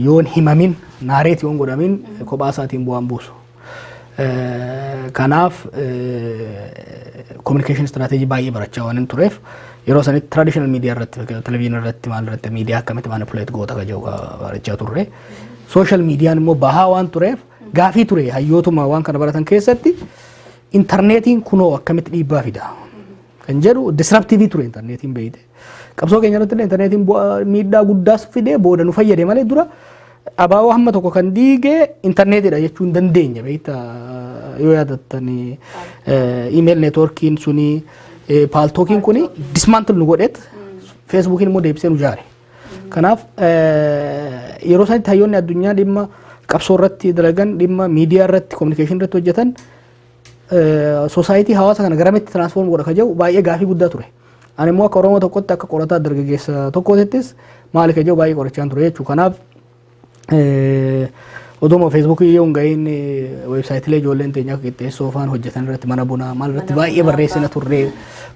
yoon himamin naareet yoon godhamin kophaa isaatiin bu'aan buusu. Kanaaf communication strategy baay'ee barachaa waan hin tureef yeroo sanitti traditional media irratti televizyinii irratti maal irratti media akkamitti manipulate goota ka jiru barachaa turre. Social media immoo bahaa waan tureef gaafii ture hayyootuma waan kana baratan keessatti internetiin kunoo akkamitti dhiibbaa fida. Kan jedhu disruptive ture internetiin beeyte. Qabsoo keenya irratti internetiin miidhaa guddaas fide booda nu fayyade malee dura abaawoo hamma tokko kan diige internetidha jechuun dandeenya beeyta yoo yaadattani email networkiin suni paaltookiin kuni dismantle nu godhet Facebookiin immoo deebisee nu jaare. Kanaaf yeroo sanitti hayyoonni addunyaa dhimma qabsoo irratti dalagan dhimma miidiyaa irratti communication irratti hojjetan society hawaasa kana garamitti transform godha ka jedhu baay'ee gaafii guddaa ture. Ani immoo akka Oromoo tokkotti akka qorataa dargaggeessa tokkootis maali ka jedhu baay'ee qorachaan ture jechuudha. Kanaaf oduma Facebookii yoo gahin websaayitiilee ijoolleen teenya qixxeessoo faan hojjetan irratti mana bunaa maal irratti baay'ee barreessina turre.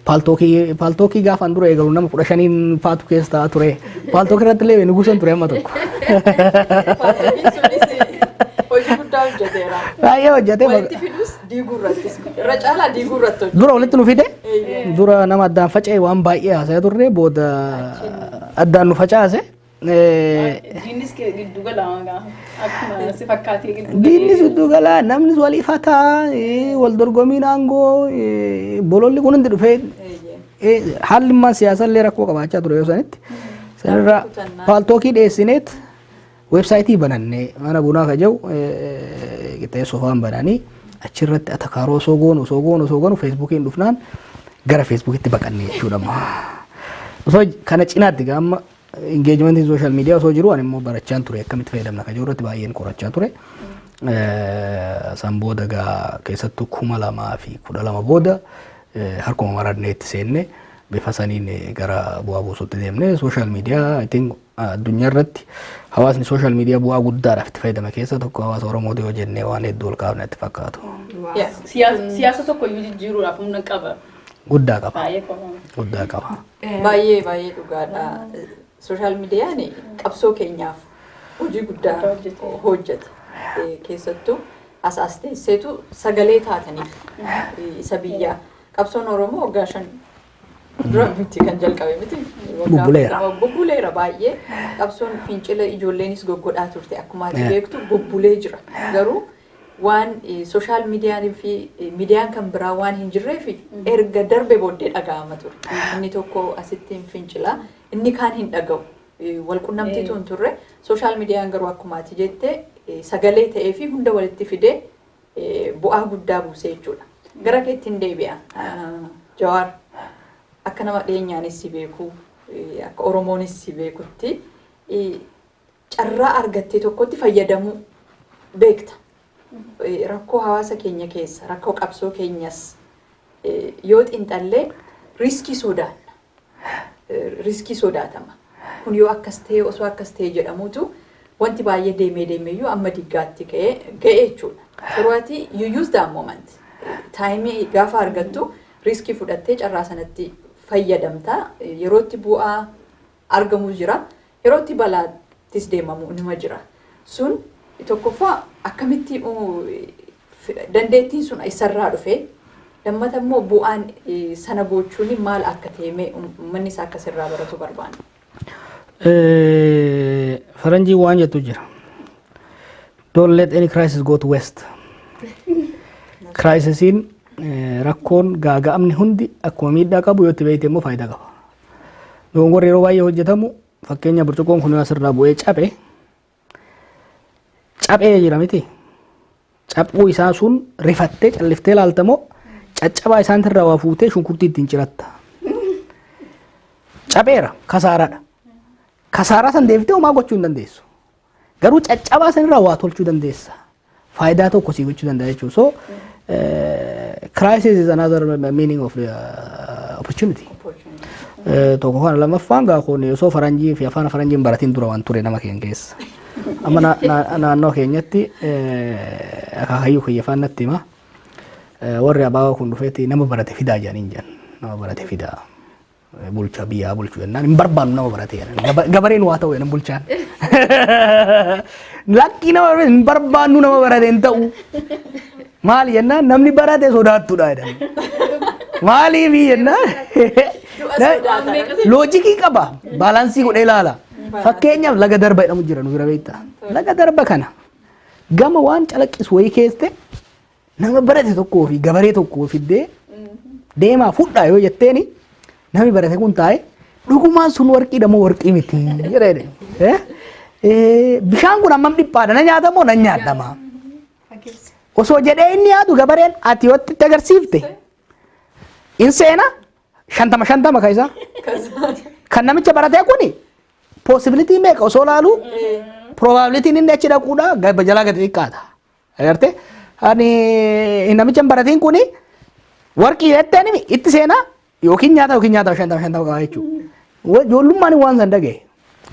Paaltookii gaafan dura eegalu nama 15 faatu keessa ta'a ture. Paaltookii irratti illee nugusan ture amma tokko. Hojii guddaa hojjeteera. Baay'ee hojjetee. Walitti fidus diiguurrattis. Irra caalaa diiguurratti hojjete. Dura walitti nu fide. Dura nama addaan faca'e waan baay'ee haasa'aa turre booda addaan nu facaase. Diinnis giddu galaa akkuma si fakkaatee giddu galaa. Diinnis giddu galaa namnis walii fataa wal dorgomiin aangoo bololli kun hundi dhufee haalli immoo siyaasallee rakkoo qabaachaa ture yoo sanitti. Sanirraa paaltookii dhiyeessineet websaayitii banannee mana bunaa ka jiru qixxeessoo faan bananii achirratti atakaaroo osoo goonu Facebookiin dhufnaan gara Facebookitti baqannee jechuudha. Osoo kana cinaatti gaamma engagement social media osoo jiru ani immoo barachaan ture akkamitti fayyadamna ka jiru irratti baay'een qorachaa ture. San booda gaa keessattuu 2012 booda harkuma maradnee itti seenne bifa saniin gara bu'aa buusuutti deemne social media I think addunyaa irratti hawaasni social media bu'aa guddaadhaaf itti fayyadama keessa tokko hawaasa Oromooti yoo jennee waan hedduu ol kaafne itti fakkaatu. Siyaasa tokko iyyuu jijjiiruudhaaf humna qaba. Guddaa qaba. Guddaa qaba. Baay'ee dhugaadha. Social meediyaan qabsoo keenyaaf hojii guddaa hojjete. Keessattuu asaasteesseetu sagalee taataniif isa biyyaa. Qabsoon Oromoo waggaa 5 dura miti kan jalqabe miti. Bubbuleera baay'ee. Qabsoon fincila ijoolleenis goggodhaa turte akkuma ati beektu bubbulee jira. Garuu waan social meediyaan fi miidiyaan kan biraa waan hin jirreef erga darbe booddee dhaga'ama ture. Inni tokko asitti fincila inni kaan hin dhaga'u. Wal qunnamtiitu hin turre social meediyaan garuu akkuma ati jette sagalee ta'ee fi hunda walitti fidee bu'aa guddaa buusee jechuudha. Gara keetti hin deebi'a. Jawar akka nama dhiyeenyaanis si beeku akka Oromoonis si beekutti carraa argattee tokkotti fayyadamuu beekta. Rakkoo hawaasa keenya keessa rakkoo qabsoo keenyas yoo xiinxallee riskii sodaatama. Kun yoo akkas ta'e osoo akkas ta'e jedhamuutu wanti baay'ee deemeeyyuu amma diggaatti ga'e jechuudha. Yerootti you use that moment. Taayimii gaafa argattu riskii fudhattee carraa sanatti fayyadamta. Yerootti bu'aa argamu jira. Yerootti balaattis deemamu nima jira. Sun tokkoffaa akkamitti dandeettiin sun isarraa dhufe lammata immoo bu'aan sana gochuun maal akka ta'e uummanni isaa akka sirraa baratu barbaanna. Faranjii waan jettu jira. Don't let any crisis go to waste. Crisisiin rakkoon gaaga'amni hundi akkuma miidhaa qabu yoo itti beekte immoo faayidaa qaba. Doongorri yeroo baay'ee hojjetamu fakkeenya burcuqqoon kun asirraa bu'ee caphee jira miti. Caphuu isaa sun rifattee calliftee laaltamoo caccabaa isaan irraa waa fuutee shunkurtii ittiin ciratta. Capheera kasaaraadha. Kasaaraa san deebitee homaa gochuu hin dandeessu. Garuu caccabaa san irraa waa tolchuu dandeessa. Faayidaa tokko sii gochuu danda'a jechuudha. So crisis is another meaning of the opportunity. Tokko kana lammaffaan kun osoo faranjii fi afaan faranjiin baratiin dura waan ture nama keenya keessa. Amma naannoo keenyatti akaakayyuu kiyyaafaan natti hima. Warri abaabaa kun dhufeetti nama barate fidaa jedhaniin jedhan. Nama barate fidaa. Bulchaa biyyaa bulchuu jennaan hin barbaannu nama barate jedhan. Gabareen waa ta'u jedhan bulchaan. Lakkii nama hin barbaannu nama barate hin ta'u. Maali jennaan namni barate sodaattudha jedhan. Maaliifi jennaan loojikii qaba baalaansii godhee ilaala. Fakkeenyaaf laga darba jedhamu jira nu bira beektaa. Laga darba kana gama waan calaqqisu wayii keessatti nama barate tokkoo fi gabaree tokkoo fiddee deemaa fudhaa yoo jetteeni namni barate kun taa'e dhugumaan sun warqii dhamoo warqii miti jedhee bishaan kun hammam dhiphaadha na nyaatamoo na nyaadhama. Osoo jedhee inni yaadu gabareen ati yoo itti agarsiifte in seena 50 ka isa kan namicha baratee kuni possibility meeqa osoo laalu probability inni achi dhaquudha gaba jalaa gadi xiqqaata. Agartee ani namicha baratiin kuni warqii jetteeni itti seena yookiin nyaata 50 qaba jechuudha. Ijoollummaan waan san dhagaye.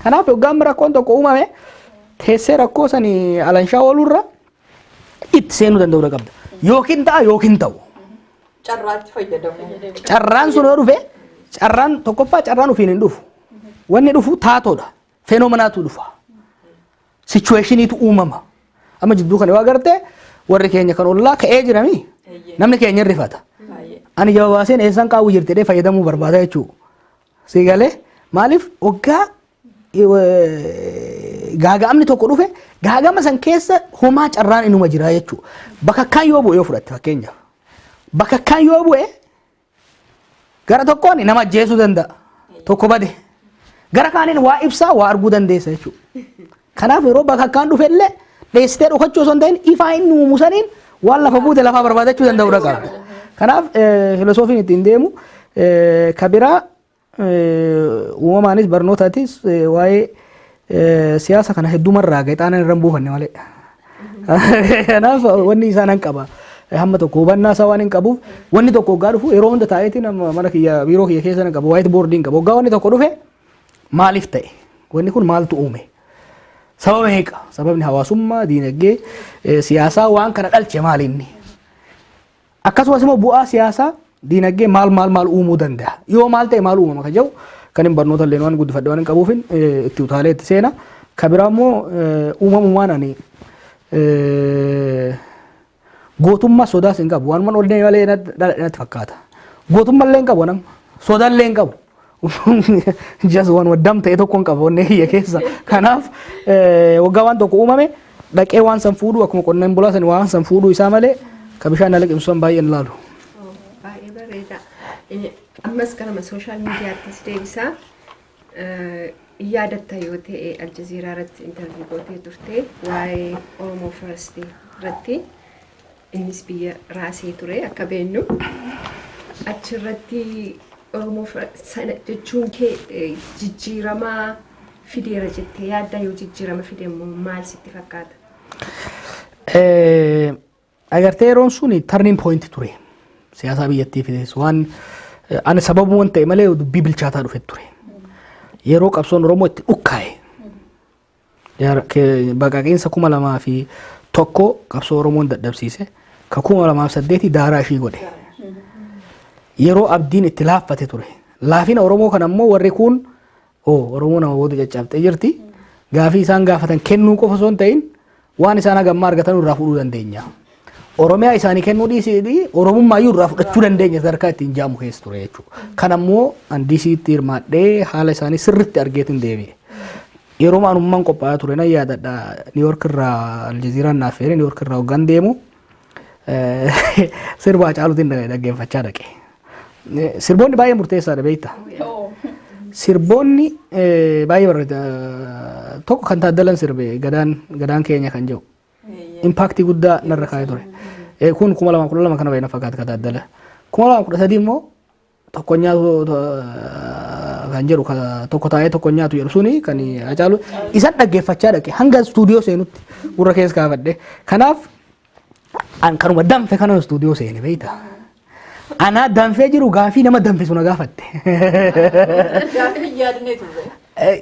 Kanaaf yoggaan rakkoon tokko uumame teessee rakkoo sanii alanshaa oolurra itti seenuu danda'uu qabda. Yookiin ta'a yookiin ta'u. Carraatti fayyadamu. Carraan sun yoo dhufe carraan tokkoffaa carraan ofiin hin dhufu. Wanni dhufu taatoodha. Feenomenaatu dhufa. Situationiitu uumama. Amma jidduu kana yoo agartee warri keenya kan ollaa ka'ee jirami namni keenya rifata. Ani jabaaseen eessan qaawwu jirtee fayyadamuu barbaada jechuudha. Siigalee maaliif waggaa gaaga'amni tokko dhufe gaagama san keessa homaa carraan inuma jira jechuudha. Bakka kan yoo bu'e yoo fudhatte fakkeenyaaf. Bakka kan yoo bu'e gara tokkoon nama ajjeesuu danda'a. Tokko bade. Gara kaaniin waa ibsaa waa arguu dandeessa jechuudha. Kanaaf yeroo bakka kan dhufe illee dheessitee dhokachuu osoo hin ta'in ifaa inni uumu saniin waan lafa buute lafaa barbaadachuu danda'u dhaqa. Kanaaf filosoofiin ittiin deemu kabiraa uumamaanis barnootaatis waa'ee siyaasa kana hedduumarraa gaexaanaan irra buufanne malee. Kanaaf wanni isaan hin qaba. Hamma tokko hubannaa isaa waan hin qabuuf wanni tokko hoggaa dhufu yeroo hunda taa'eetiin mana kiyya biiroo kiyya keessa hin qabu waayit boordiin qabu hoggaa wanni tokko dhufe maaliif ta'e wanni kun maaltu uume sababa meeqa sababni hawaasummaa diinagdee siyaasaa waan kana dhalche maalinni akkasumas immoo bu'aa siyaasaa diinagdee maal uumuu danda'a yoo maal ta'e maal uumama ka jedhu kan hin barnoota illee waan guddifadhe waan hin qabuufin itti utaalee itti seena kabiraa immoo uumamumaan ani gootummaa sodaas hin qabu waan man ol deemee natti fakkaata gootummaa illee hin qabu nama sodaa illee hin qabu just waan waddam ta'e tokko hin qabu onnee kiyya keessa kanaaf waggaa waan tokko uumame dhaqee waan san fuudhu akkuma qonnaan bulaa san waan san fuudhu isaa malee ka bishaan ala qimsuun baay'een laalu. Baay'ee bareeda. Ammas garama sooshaal miidiyaattis deebisaa yaadatta yoo ta'e Aljazeeraa irratti intarviyu gootee turte waa'ee Oromoo First irratti innis biyya raasee ture akka beennu achirratti Oromoo sana jechuun kee jijjiiramaa fideera jettee yaadda yoo jijjiirama fide immoo maal sitti fakkaata? Agartee yeroon sun turning point ture siyaasaa biyyattii fidees waan ani sababu waan ta'e malee dubbii bilchaataa dhufe ture yeroo qabsoon Oromoo itti dhukkaa'e baqaqiinsa 2001 qabsoo Oromoon dadhabsiise ka 2008 daaraa ishii godhe yeroo abdiin itti laaffate ture laafina Oromoo kan ammoo warri kun Oromoo nama booda caccabtee jirti gaafii isaan gaafatan kennuu qofa osoo hin ta'in waan isaan hagammaa argatan irraa fudhuu dandeenya. Oromiyaa isaanii kennuu dhiisii Oromummaa iyyuu irraa fudhachuu dandeenya sadarkaa ittiin jaamu keessa ture jechuudha. Kan ammoo andisiitti hirmaadhee haala isaanii sirriitti argeetiin deebi'e. Yeroo maanummaan qophaa'aa ture nan yaadadha Niiwoork irraa Aljazeeraan naaf fe'ee Niiwoork irraa hoggan deemu sirbaa caaluutiin dhaggeeffachaa dhaqe. Sirboonni baay'ee murteessaadha beektaa. Sirboonni baay'ee barreeda tokko kan taaddalan sirbe gadaan keenya kan jedhu. impact guddaa narra kaa'ee ture. Kun 2012 kana bayna fakkaata kataadala. 2013 immoo tokko nyaatu kan jedhu tokko taa'ee tokko nyaatu jedhu suni kan Hacaaluu isa dhaggeeffachaa dhaqe hanga stuudiyoo seenutti gurra keessa kaafadhe. Kanaaf an kanuma danfe kana stuudiyoo seene beeyta. Ana danfee jiru gaafii nama danfisu na gaafatte. Gaafii yaadne turre.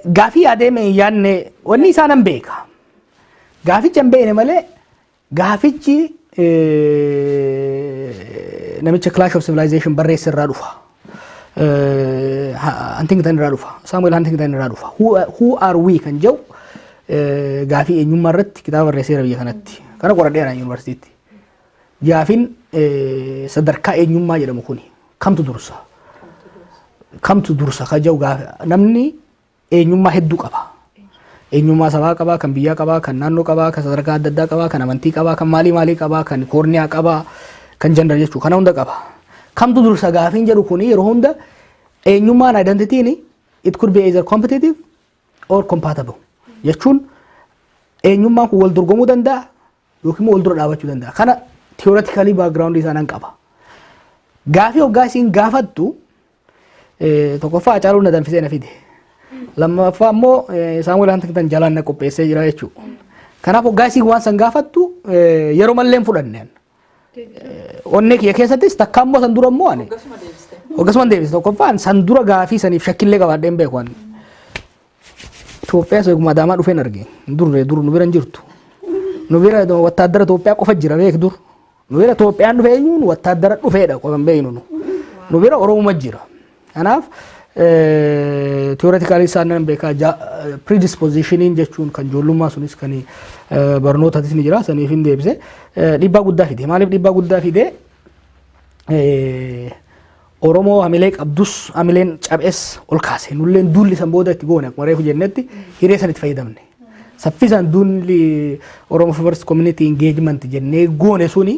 Gaafii yaadee yaadne wanni isaanan beeka. Gaaficha hin beekne malee gaafichi namicha Clash of Civilization barreesse irraa dhufa. Huntington irraa dhufa. Samuel Huntington irraa dhufa. Who are we kan jedhu gaafii eenyummaa irratti kitaaba barreesseera biyya kanatti. Kana qoradheera yuunivarsiitiitti. Gaafiin sadarkaa eenyummaa jedhamu kuni kamtu dursa? Kamtu dursa kan jedhu namni eenyummaa hedduu qaba. Eenyummaa sabaa qaba, kan biyyaa qaba, kan naannoo qaba, kan sadarkaa adda addaa qaba, kan amantii qaba, kan maalii qaba, kan koorniyaa qaba, kan jandar jechuudha. Kana hunda qaba. Kamtu dursa gaafiin jedhu kuni yeroo hunda eenyummaan identitiin it could be either competitive or compatible. Jechuun eenyummaan kun wal dorgomuu danda'a yookiin wal dura dhaabachuu danda'a. Kana theoretically background isaan qaba. Gaafii hoggaa isiin gaafattu tokkoffaa Hacaaluu na danfisee na fide. Lammaffaa immoo Samuel Huntington jalaan na qopheessee jira jechuudha. Kanaaf hoggaa isiin waan san gaafattu yeroo mallee hin fudhanneen. Onnee kiyya keessattis takka immoo san dura immoo ani. Hoggasuma deebiste tokkoffaan san dura gaafii saniif shakkillee qabaadhee hin beeku ani. Itoophiyaa eeguma adaamaa dhufeen arge. Dur nu bira hin jirtu. Nu bira wattaaddara Itoophiyaa qofa jira beek dur. Nu bira Itoophiyaan dhufe eenyuun wattaaddara dhufeedha qofa hin beeknu. Nu bira Oromoo jira. Kanaaf theoretically isaan nan beekaa predispositioniin jechuun kan ijoollummaa sunis kan barnootaatis ni jira saniif hin deebise dhiibbaa guddaa fide. Maaliif dhiibbaa guddaa fide? Oromoo hamilee qabdus hamileen cabees ol kaase. Nulleen duulli san booda itti goone akkuma reefu jennetti hiree san itti fayyadamne. Saffisaan duulli Oromo First Community Engagement jennee goone suni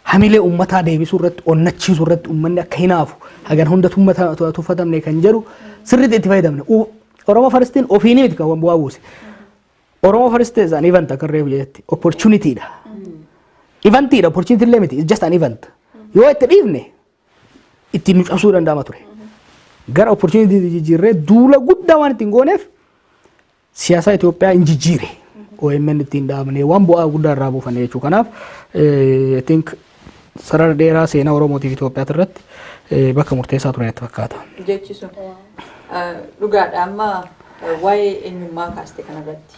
hamilee uummataa deebisuu irratti onnachiisuu irratti uummanni akka hinaafu hagan hunda tuffatamne kan jedhu sirriitti itti fayyadamne. Oromo Firstiin ofiinii miti kan bu'aa buuse. Oromo First is an event akka reefu jennetti opportunity dha. Eventidha opportunity illee miti it's just an event. Yoo itti dhiifne ittiin nu cabsuu danda'ama ture. Gara opportunity jijjiirree duula guddaa waan ittiin gooneef siyaasa Itoophiyaa hin jijjiire. OMN ittiin dhaabnee waan bu'aa guddaa irraa buufanne jechuu. Kanaaf I think sarara dheeraa seenaa Oromootiif Itoophiyaa irratti bakka murteessaa ture natti fakkaata. Jechisu dhugaadha amma waa'ee eenyummaa kaaste kanarratti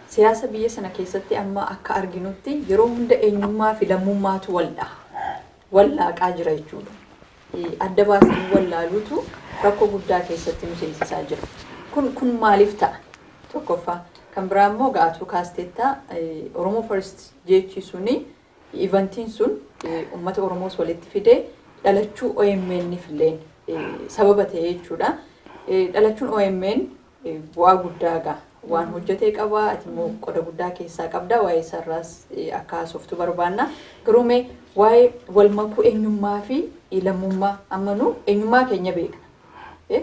siyaasa biyya sana keessatti amma akka arginutti yeroo hunda eenyummaa fi lammummaatu wallaaqaa jira jechuudha. Adda baasanii wallaaluutu rakkoo guddaa keessatti nu seensisaa jira. Kun maaliif ta'a? Tokkoffaa kan biraa immoo gaatuu kaasteetta Oromo First jechisuni eventiin sun uummata Oromoos walitti fidee dhalachuu OMN filleen sababa ta'ee jechuudha. Dhalachuun OMN bu'aa guddaa gaa waan hojjetee qaba ati immoo qoda guddaa keessaa qabda waa'ee sarraas akka haasoftu barbaanna. Garuu mee waa'ee wal makuu eenyummaa fi lammummaa ammanu eenyummaa keenya beekna.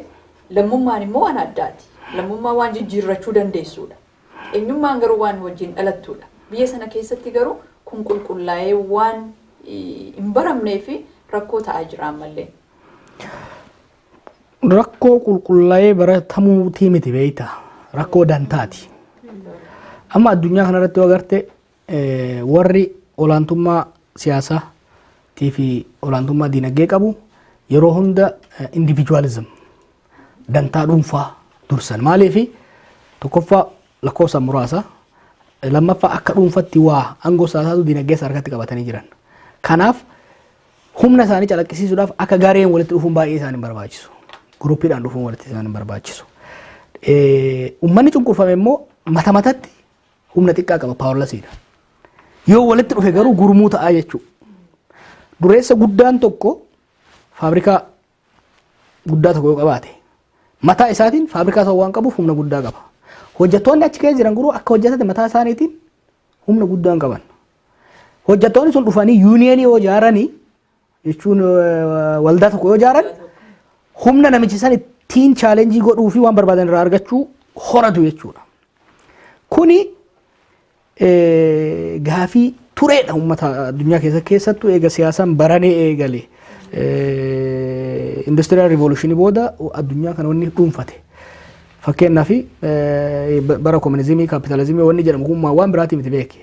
Lammummaan immoo waan addaati. Lammummaa waan jijjiirrachuu dandeessuudha. Eenyummaan garuu waan wajjin dhalattuudha. Biyya sana keessatti garuu kun qulqullaa'ee waan hin baramnee fi rakkoo ta'aa jira ammallee. Rakkoo qulqullaa'ee baratamuutii miti beeyta. Rakkoo dantaati. Amma addunyaa kanarratti yoo agarte warri olaantummaa siyaasaa fi olaantummaa diinagdee qabu yeroo hunda individualism dantaa dhuunfaa dursan. Maaliif tokkoffaa lakkoofsa muraasa lammaffaa akka dhuunfatti waa aangoo siyaasaatu diinagdee harkatti qabatanii jiran. Kanaaf humna isaanii calaqqisiisuudhaaf akka gaareen walitti dhufuun baay'ee isaanii barbaachisu. Guruppiidhaan dhufuun walitti isaanii barbaachisu. Uummanni cunqurfame immoo mata matatti humna xiqqaa qaba paawarlasiidha. Yoo walitti dhufe garuu gurmuu ta'aa jechuudha. Dureessa guddaan tokko faabrikaa guddaa tokko yoo qabaate mataa isaatiin faabrikaa isaa waan qabuuf humna guddaa qaba. Hojjettoonni achi keessa jiran garuu akka hojjetate mataa isaaniitiin humna guddaa hin qaban. Hojjettoonni sun dhufanii yuuniyeenii yoo ijaaranii jechuun waldaa tokko yoo ijaaran humna namichi san ittiin chaalenjii godhuu fi waan barbaadan irraa argachuu horatu jechuudha. Kuni gaafii tureedha uummata addunyaa keessattuu eega siyaasaan baranee eegale industrial revolution booda addunyaa kana wanni dhuunfate. Fakkeenyaaf bara komunizimii kaapitaalizimii wanni jedhamu kun waan biraati miti beeki.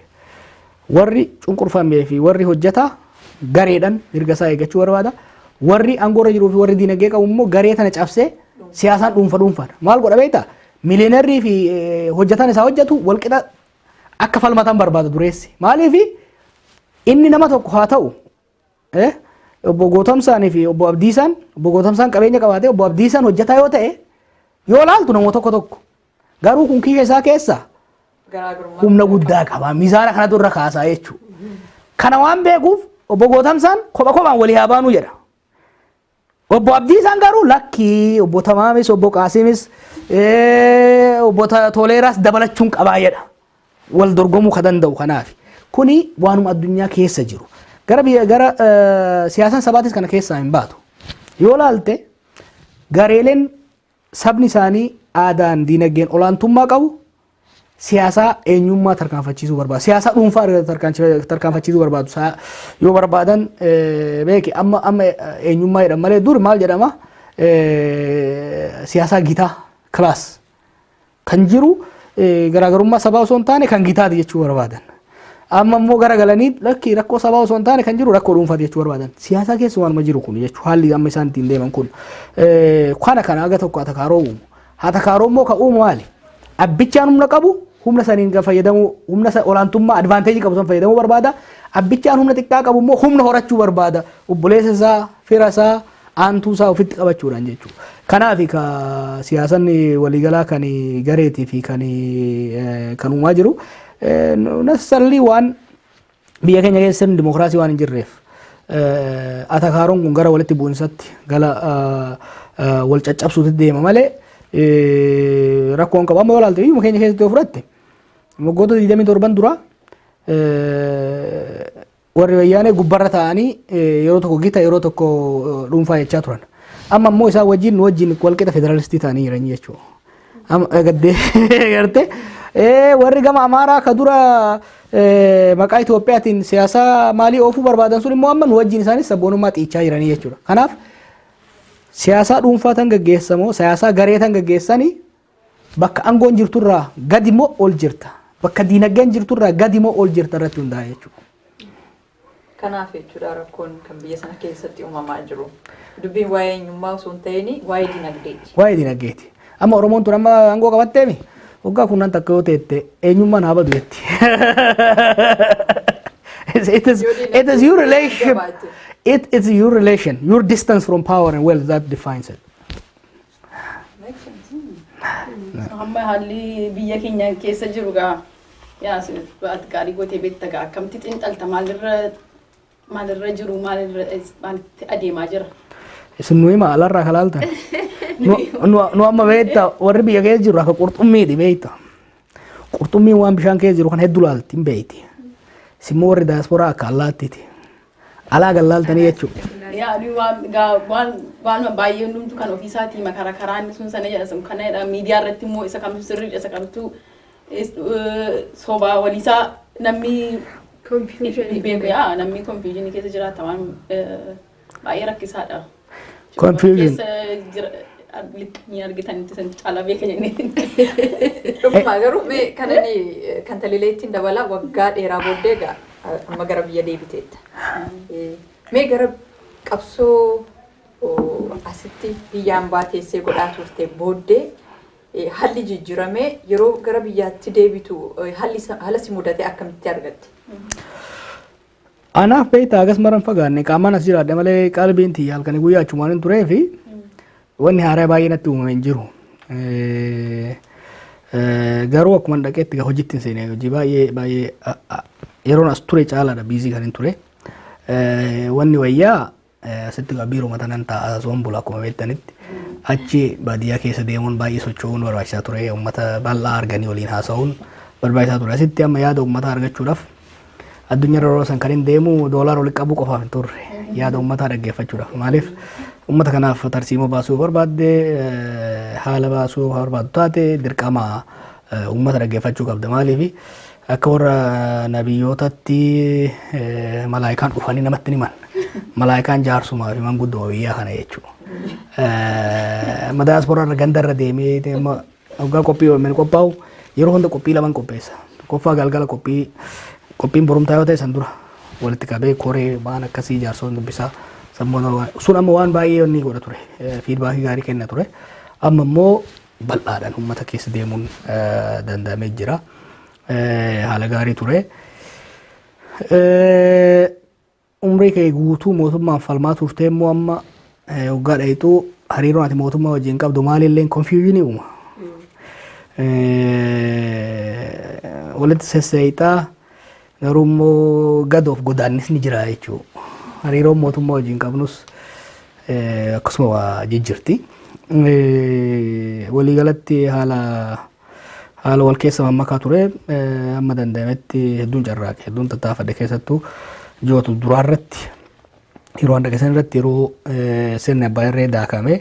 Warri cunqurfamee fi warri hojjetaa gareedhaan mirga isaa eeggachuu barbaada. Warri aangoorra jiruu fi warri diinagdee qabu immoo garee tana cabsee siyaasaan dhuunfadha. Maal godha beektaa? Miliyooneerrii fi hojjetaan isaa hojjetu walqixa akka falmatan barbaada dureessi. Maaliif inni nama tokko haa ta'u obbo Gootamsaanii fi obbo Abdiisaan qabeenya qabaatee obbo Abdiisaan hojjetaa yoo ta'e yoo laaltu namoota tokko garuu kun kiisha isaa keessa humna guddaa qaba. Miizaana kanatu irra kaasaa jechuudha. Kana waan beekuuf obbo Gootamsaan kophaan walii haa baanuu jedha. Obbo Abdiisaan garuu lakkii obbo Tamaamis obbo Qaasimis obbo Toleeraas dabalachuun qabaa jedha. Wal dorgomuu ka danda'u kanaaf. Kuni waanuma addunyaa keessa jiru. Gara siyaasaan sabaatis kana keessaa hin baatu. Yoo laalte gareeleen sabni isaanii aadaan diinagdeen olaantummaa qabu siyaasaa eenyummaa tarkaanfachiisuu barbaadu. Siyaasaa dhuunfaa tarkaanfachiisuu barbaadu. Yoo barbaadan beeki amma eenyummaa jedhama malee dur maal jedhama siyaasaa gitaa kilaas kan jiru garaagarummaa sabaa osoo hin taane kan gitaati jechuu barbaadan. Amma immoo garagalanii lakkii rakkoo sabaa osoo hin taane kan jiru rakkoo dhuunfaati jechuu barbaadan. Siyaasaa keessa waanuma jiru kun jechuu haalli amma isaan ittiin deeman kun. Kana aga tokko atakaaroo uumu. Atakaaroo immoo kan uumu maali? Abbichaan humna qabu humna saniin fayyadamu humna olaantummaa advaanteejii qabu san fayyadamuu barbaada. Abbichaan humna xiqqaa qabu immoo humna horachuu barbaada. Obboleessa isaa, fira isaa, aantuu isaa ofitti qabachuudhaan jechuudha. Kanaaf siyaasan waliigalaa kan gareetii fi kan uumaa jiru necessarily waan biyya keenya keessa dimokiraasii waan hin jirreef atakaaroon kun gara walitti bu'insatti gala wal caccabsuutti deema malee rakkoon qaba. Amma yoo ilaalte biyya keenya keessatti yoo fudhatte waggoota 27 dura warri wayyaanee gubbarra ta'anii yeroo tokko gita yeroo tokko dhuunfaa jechaa turan. Amma immoo isaan wajjin walqixa federaalistii ta'anii jiran jechuudha. Amma gaddee garte warri gama Amaaraa ka dura maqaa Itoophiyaatiin siyaasa maalii oofuu barbaadan sun immoo amma nu wajjin isaanis sabboonummaa xiichaa jiranii jechuudha. Kanaaf siyaasaa dhuunfaa tan gaggeessamoo siyaasaa garee tan gaggeessanii bakka aangoon jirturraa gadi moo ol jirta. Bakka diinagdeen jirturraa gadi moo ol jirta irratti hundaa'a jechuudha. Kanaaf jechuudha rakkoon kan biyya sana keessatti uumamaa jiru. Dubbiin waa'ee eenyummaa osoo hin ta'in waa'ee diinagdeeti. Waa'ee diinagdeeti. Amma Oromoon tun amma aangoo qabatteemi waggaa kunnaan takka yoo teette eenyummaan haa badu jetti. It is your relationship. It's your relation, your distance from power and wealth that defines it. Amma haalli biyya keenya keessa jiru gaa yaas gaarii gootee beekta gaa akkamitti xiinxalta maalirra jiru maalitti adeemaa jira. Isin nuyi maalarraa kalaaltan. Nu amma beekta warri biyya keessa jiru akka qurxummiiti beekta. Qurxummiin waan bishaan keessa jiru kan hedduu laalti hin beekti. Simmoo warri daasporaa akka allaattiiti. Alaa gallaaltanii jechuudha. Waan baay'ee hundumtu kan ofiisaatii makara karaan sun sana jedha sun kana jedha miidiyaa irratti immoo isa kamtu sirriidha isa kamtu sobaa waliisaa namni beeku namni konfiuuzhinii keessa jiraata waan baay'ee rakkisaadha. Confusion. Ni argitanitti san caalaa beekanii. Dhuguma garuu kan talileettiin dabala waggaa dheeraa booddee egaa amma gara biyya deebiteetta. Mee gara qabsoo asitti biyyaan baateessee godhaa turte booddee haalli jijjiiramee yeroo gara biyyaatti deebitu haala si mudate akkamitti argatte? Anaaf beektaa agas maran fagaanne qaamaan as jiraadhe malee qalbiin tiyya halkanii guyyaa achumaan hin turee fi wanni haaraa baay'ee natti uumame hin jiru. Garuu akkuma dhaqeetti hojiitti hin seene hojii baay'ee yeroon as ture caalaadha biizii kan hin ture. Wanni wayyaa asitti biiroo matanan ta'a soon bula akkuma beektanitti achi baadiyyaa keessa deemuun baay'ee socho'uun barbaachisaa ture. Uummata bal'aa arganii waliin haasa'uun barbaachisaa ture. Asitti amma yaada uummataa argachuudhaaf addunyaa yeroo san kan hin deemu doolaara walitti qabuu qofaaf hin turre yaada uummataa dhaggeeffachuudhaaf. Maaliif uummata kanaaf tarsiimoo baasuu barbaadde haala baasuu barbaaddu taate dirqama uummata dhaggeeffachuu qabda maaliif akka warra nabiyyootatti malaayikaan dhufanii namatti himan malaayikaan jaarsumaa fi manguddoo biyyaa kana jechuudha. Diyaaspooraan gandarra deemee waggaa qophii yommuu qophaa'u yeroo hunda qophii lama qopheessa. Qophii galgala qophiin borumtaa yoo ta'e san dura walitti qabee koree waan akkasii jaarsoon dubbisaa sammuu sun amma waan baay'ee inni godha ture fiidbaakii gaarii kenna ture amma immoo bal'aadhaan uummata keessa deemuun danda'amee jira haala gaarii ture. Umrii kee guutuu mootummaan falmaa turtee immoo amma waggaa dhayituu hariiroo ati mootummaa wajjin qabdu maalillee konfiyuuzhinii uuma. Walitti sesseeyitaa garuu immoo gadoof godaannis ni jira jechuudha. Hariiroon mootummaa wajjin qabnus akkasuma waa jijjirti. Waliigalatti haala wal keessa mammakaa ture amma danda'ametti hedduun carraaqe hedduun tattaafadhe keessattuu jootu duraarratti yeroo hunda keessan irratti yeroo sirni abbaa irree daakame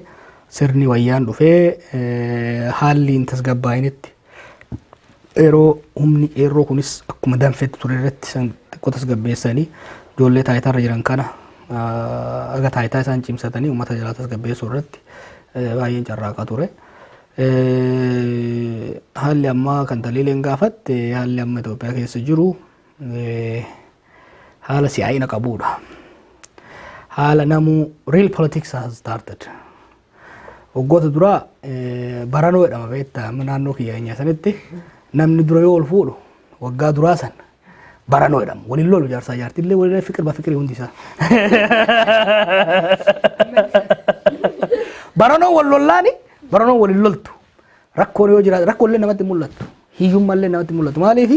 sirni wayyaan dhufee haalli hin tasgabbaa'initti yeroo humni qeerroo kunis akkuma danfetti ture irratti san xiqqoo tasgabbeessanii ijoollee taayitaarra jiran kana aga taayitaa isaan cimsatanii uummata jalaa tasgabbeessuu irratti baay'een carraaqaa ture. Haalli ammaa kan taliileen gaafatte haalli amma Itoophiyaa keessa jiru haala si'aayina qabuudha. Haala namuu real politics has started. Waggoota duraa baranoo jedhama beektaa naannoo kiyyaa sanitti namni dura yoo ol fuudhu waggaa duraa san baranoo jedhama. Waliin lolu jaarsaa jaartillee waliin fikirii hundi isaa. Baranoo wal lollaani baranoo waliin loltu. Rakkoon yoo jiraate rakkoollee namatti mul'attu. Hiyyummaallee namatti mul'atu. Maaliif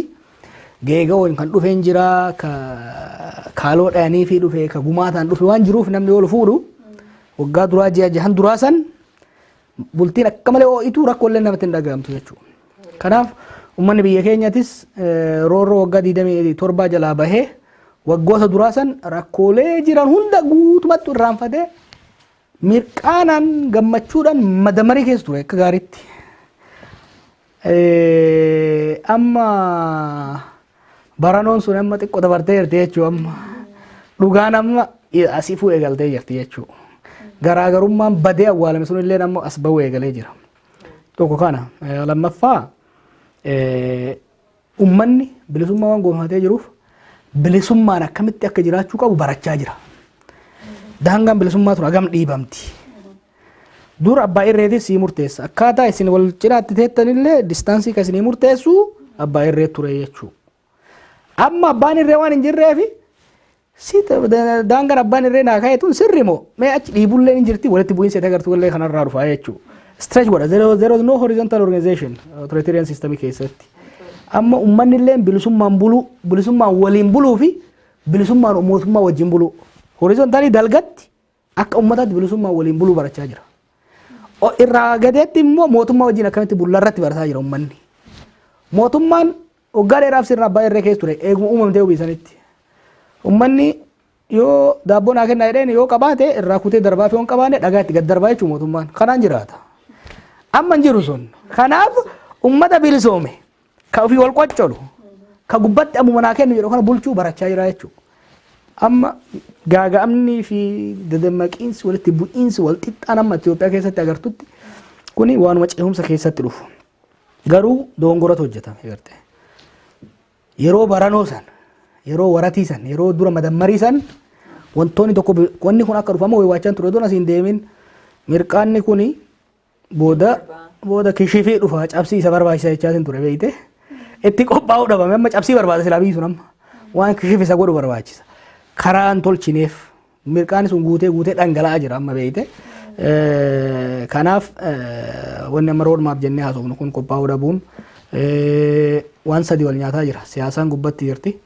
geega'oon kan dhufeen jira kaaloo dhayanii fi dhufe ka gumaataan dhufe waan jiruuf namni ol fuudhu waggaa duraa ji'a jahan duraa san bultiin akka malee ho'itu rakkoolee namatti hin dhagahamtu jechuudha. Kanaaf uummanni biyya keenyaatis roorroo waggaa 27 jalaa bahee waggoota duraa san rakkoolee jiran hunda guutumatti irraanfatee mirqaanaan gammachuudhaan madamarii keessa ture akka gaariitti. Amma baranoon sun amma xiqqoo dabartee jirti jechuudha amma dhugaan amma asii fuudhee eegaltee jirti jechuudha. Garaagarummaan badee awwaalame sun illee amma as bahuu eegalee jira. Tokko kana lammaffaa uummanni bilisummaa waan gonfatee jiruuf bilisummaan akkamitti akka jiraachuu qabu barachaa jira. Daangaan bilisummaa tun hagam dhiibamti. Dur abbaa irreetis sii murteessa. Akkaataa isin wal cinaatti teettanillee distaansii kan isinii murteessu abbaa irree ture jechuudha. Amma abbaan irree waan hin jirreefi daangaan abbaan irree naa ka'eetuun sirri moo mee achi dhiibullee hin jirti walitti bu'iinsa agartuu illee kanarraa dhufaa jechuudha. Stretch godha. There is no horizontal organization authoritarian system keessatti. Amma uummanni illee bilisummaan buluu bilisummaan waliin buluu fi bilisummaan mootummaa wajjin buluu. Horizontaalii dalgatti akka uummataatti bilisummaan waliin buluu barachaa jira. Irraa gadeetti immoo mootummaa wajjin akkamitti bullaa irratti barataa jira uummanni. Mootummaan waggaa dheeraaf sirna abbaa irree keessa ture eeguma uumamtee uwwisanitti. Uummanni yoo daabboo naa kennaa jedheen yoo qabaate irraa kutee darbaa fi yoo hin qabaanne dhagaa itti gad darbaa jechuudha mootummaan. Kanaan jiraata. Amma hin jiru sun. Kanaaf uummata bilisoome ka ofii wal qoccolu ka gubbatti ammuma naa kennu jedhu kana bulchuu barachaa jira jechuudha. Amma gaaga'amni fi dadammaqiinsi walitti bu'iinsi wal xixxaan amma Itoophiyaa keessatti agartutti kuni waanuma ce'umsa keessatti dhufu. Garuu dogongoratu hojjetame agartee. Yeroo baranoo san, yeroo waratii san, yeroo dura madammarii san wantoonni tokko wanni kun akka dhufamu wayiwaachaan ture doon asiin deemin mirqaanni kuni booda kishifii dhufa cabsii isa barbaachisa jechaatiin ture beeyte. Itti qophaa'uu dhabame amma cabsii barbaada silaa biyyi sun amma waan kishifi isa godhu barbaachisa. Karaan tolchineef mirqaanni sun guutee dhangala'aa jira amma beeyte. Kanaaf wanni amma roodmaap jennee haasofnu kun qophaa'uu dhabuun waan sadii wal nyaataa jira. Siyaasaan gubbatti jirti.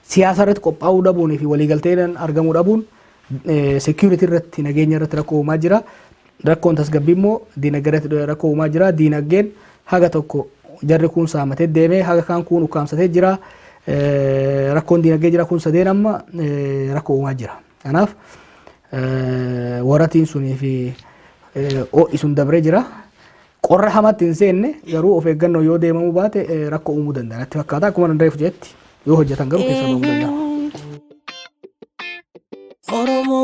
Siyaasa irratti qophaa'uu dhabuun fi waliigalteedhaan argamuu dhabuun security irratti nageenya irratti rakkoo uumaa jira. Rakkoon tasgabbii immoo diinagdee irratti rakkoo uumaa jira. Diinagdeen haga tokko jarri kun saamatee deemee haga kaan kun ukkaamsatee jira. Rakkoon diinagdee jira kun sadeen amma rakkoo uumaa jira. Kanaaf waratiin sunii fi ho'i sun dabree jira. qorra hamatti hin seenne garuu of eeggannoo yoo deemamuu baate rakkoo uumuu danda'a. Natti fakkaata akkuma danda'eef jetti yoo hojjetan garuu keessa bahuu danda'a. Oromo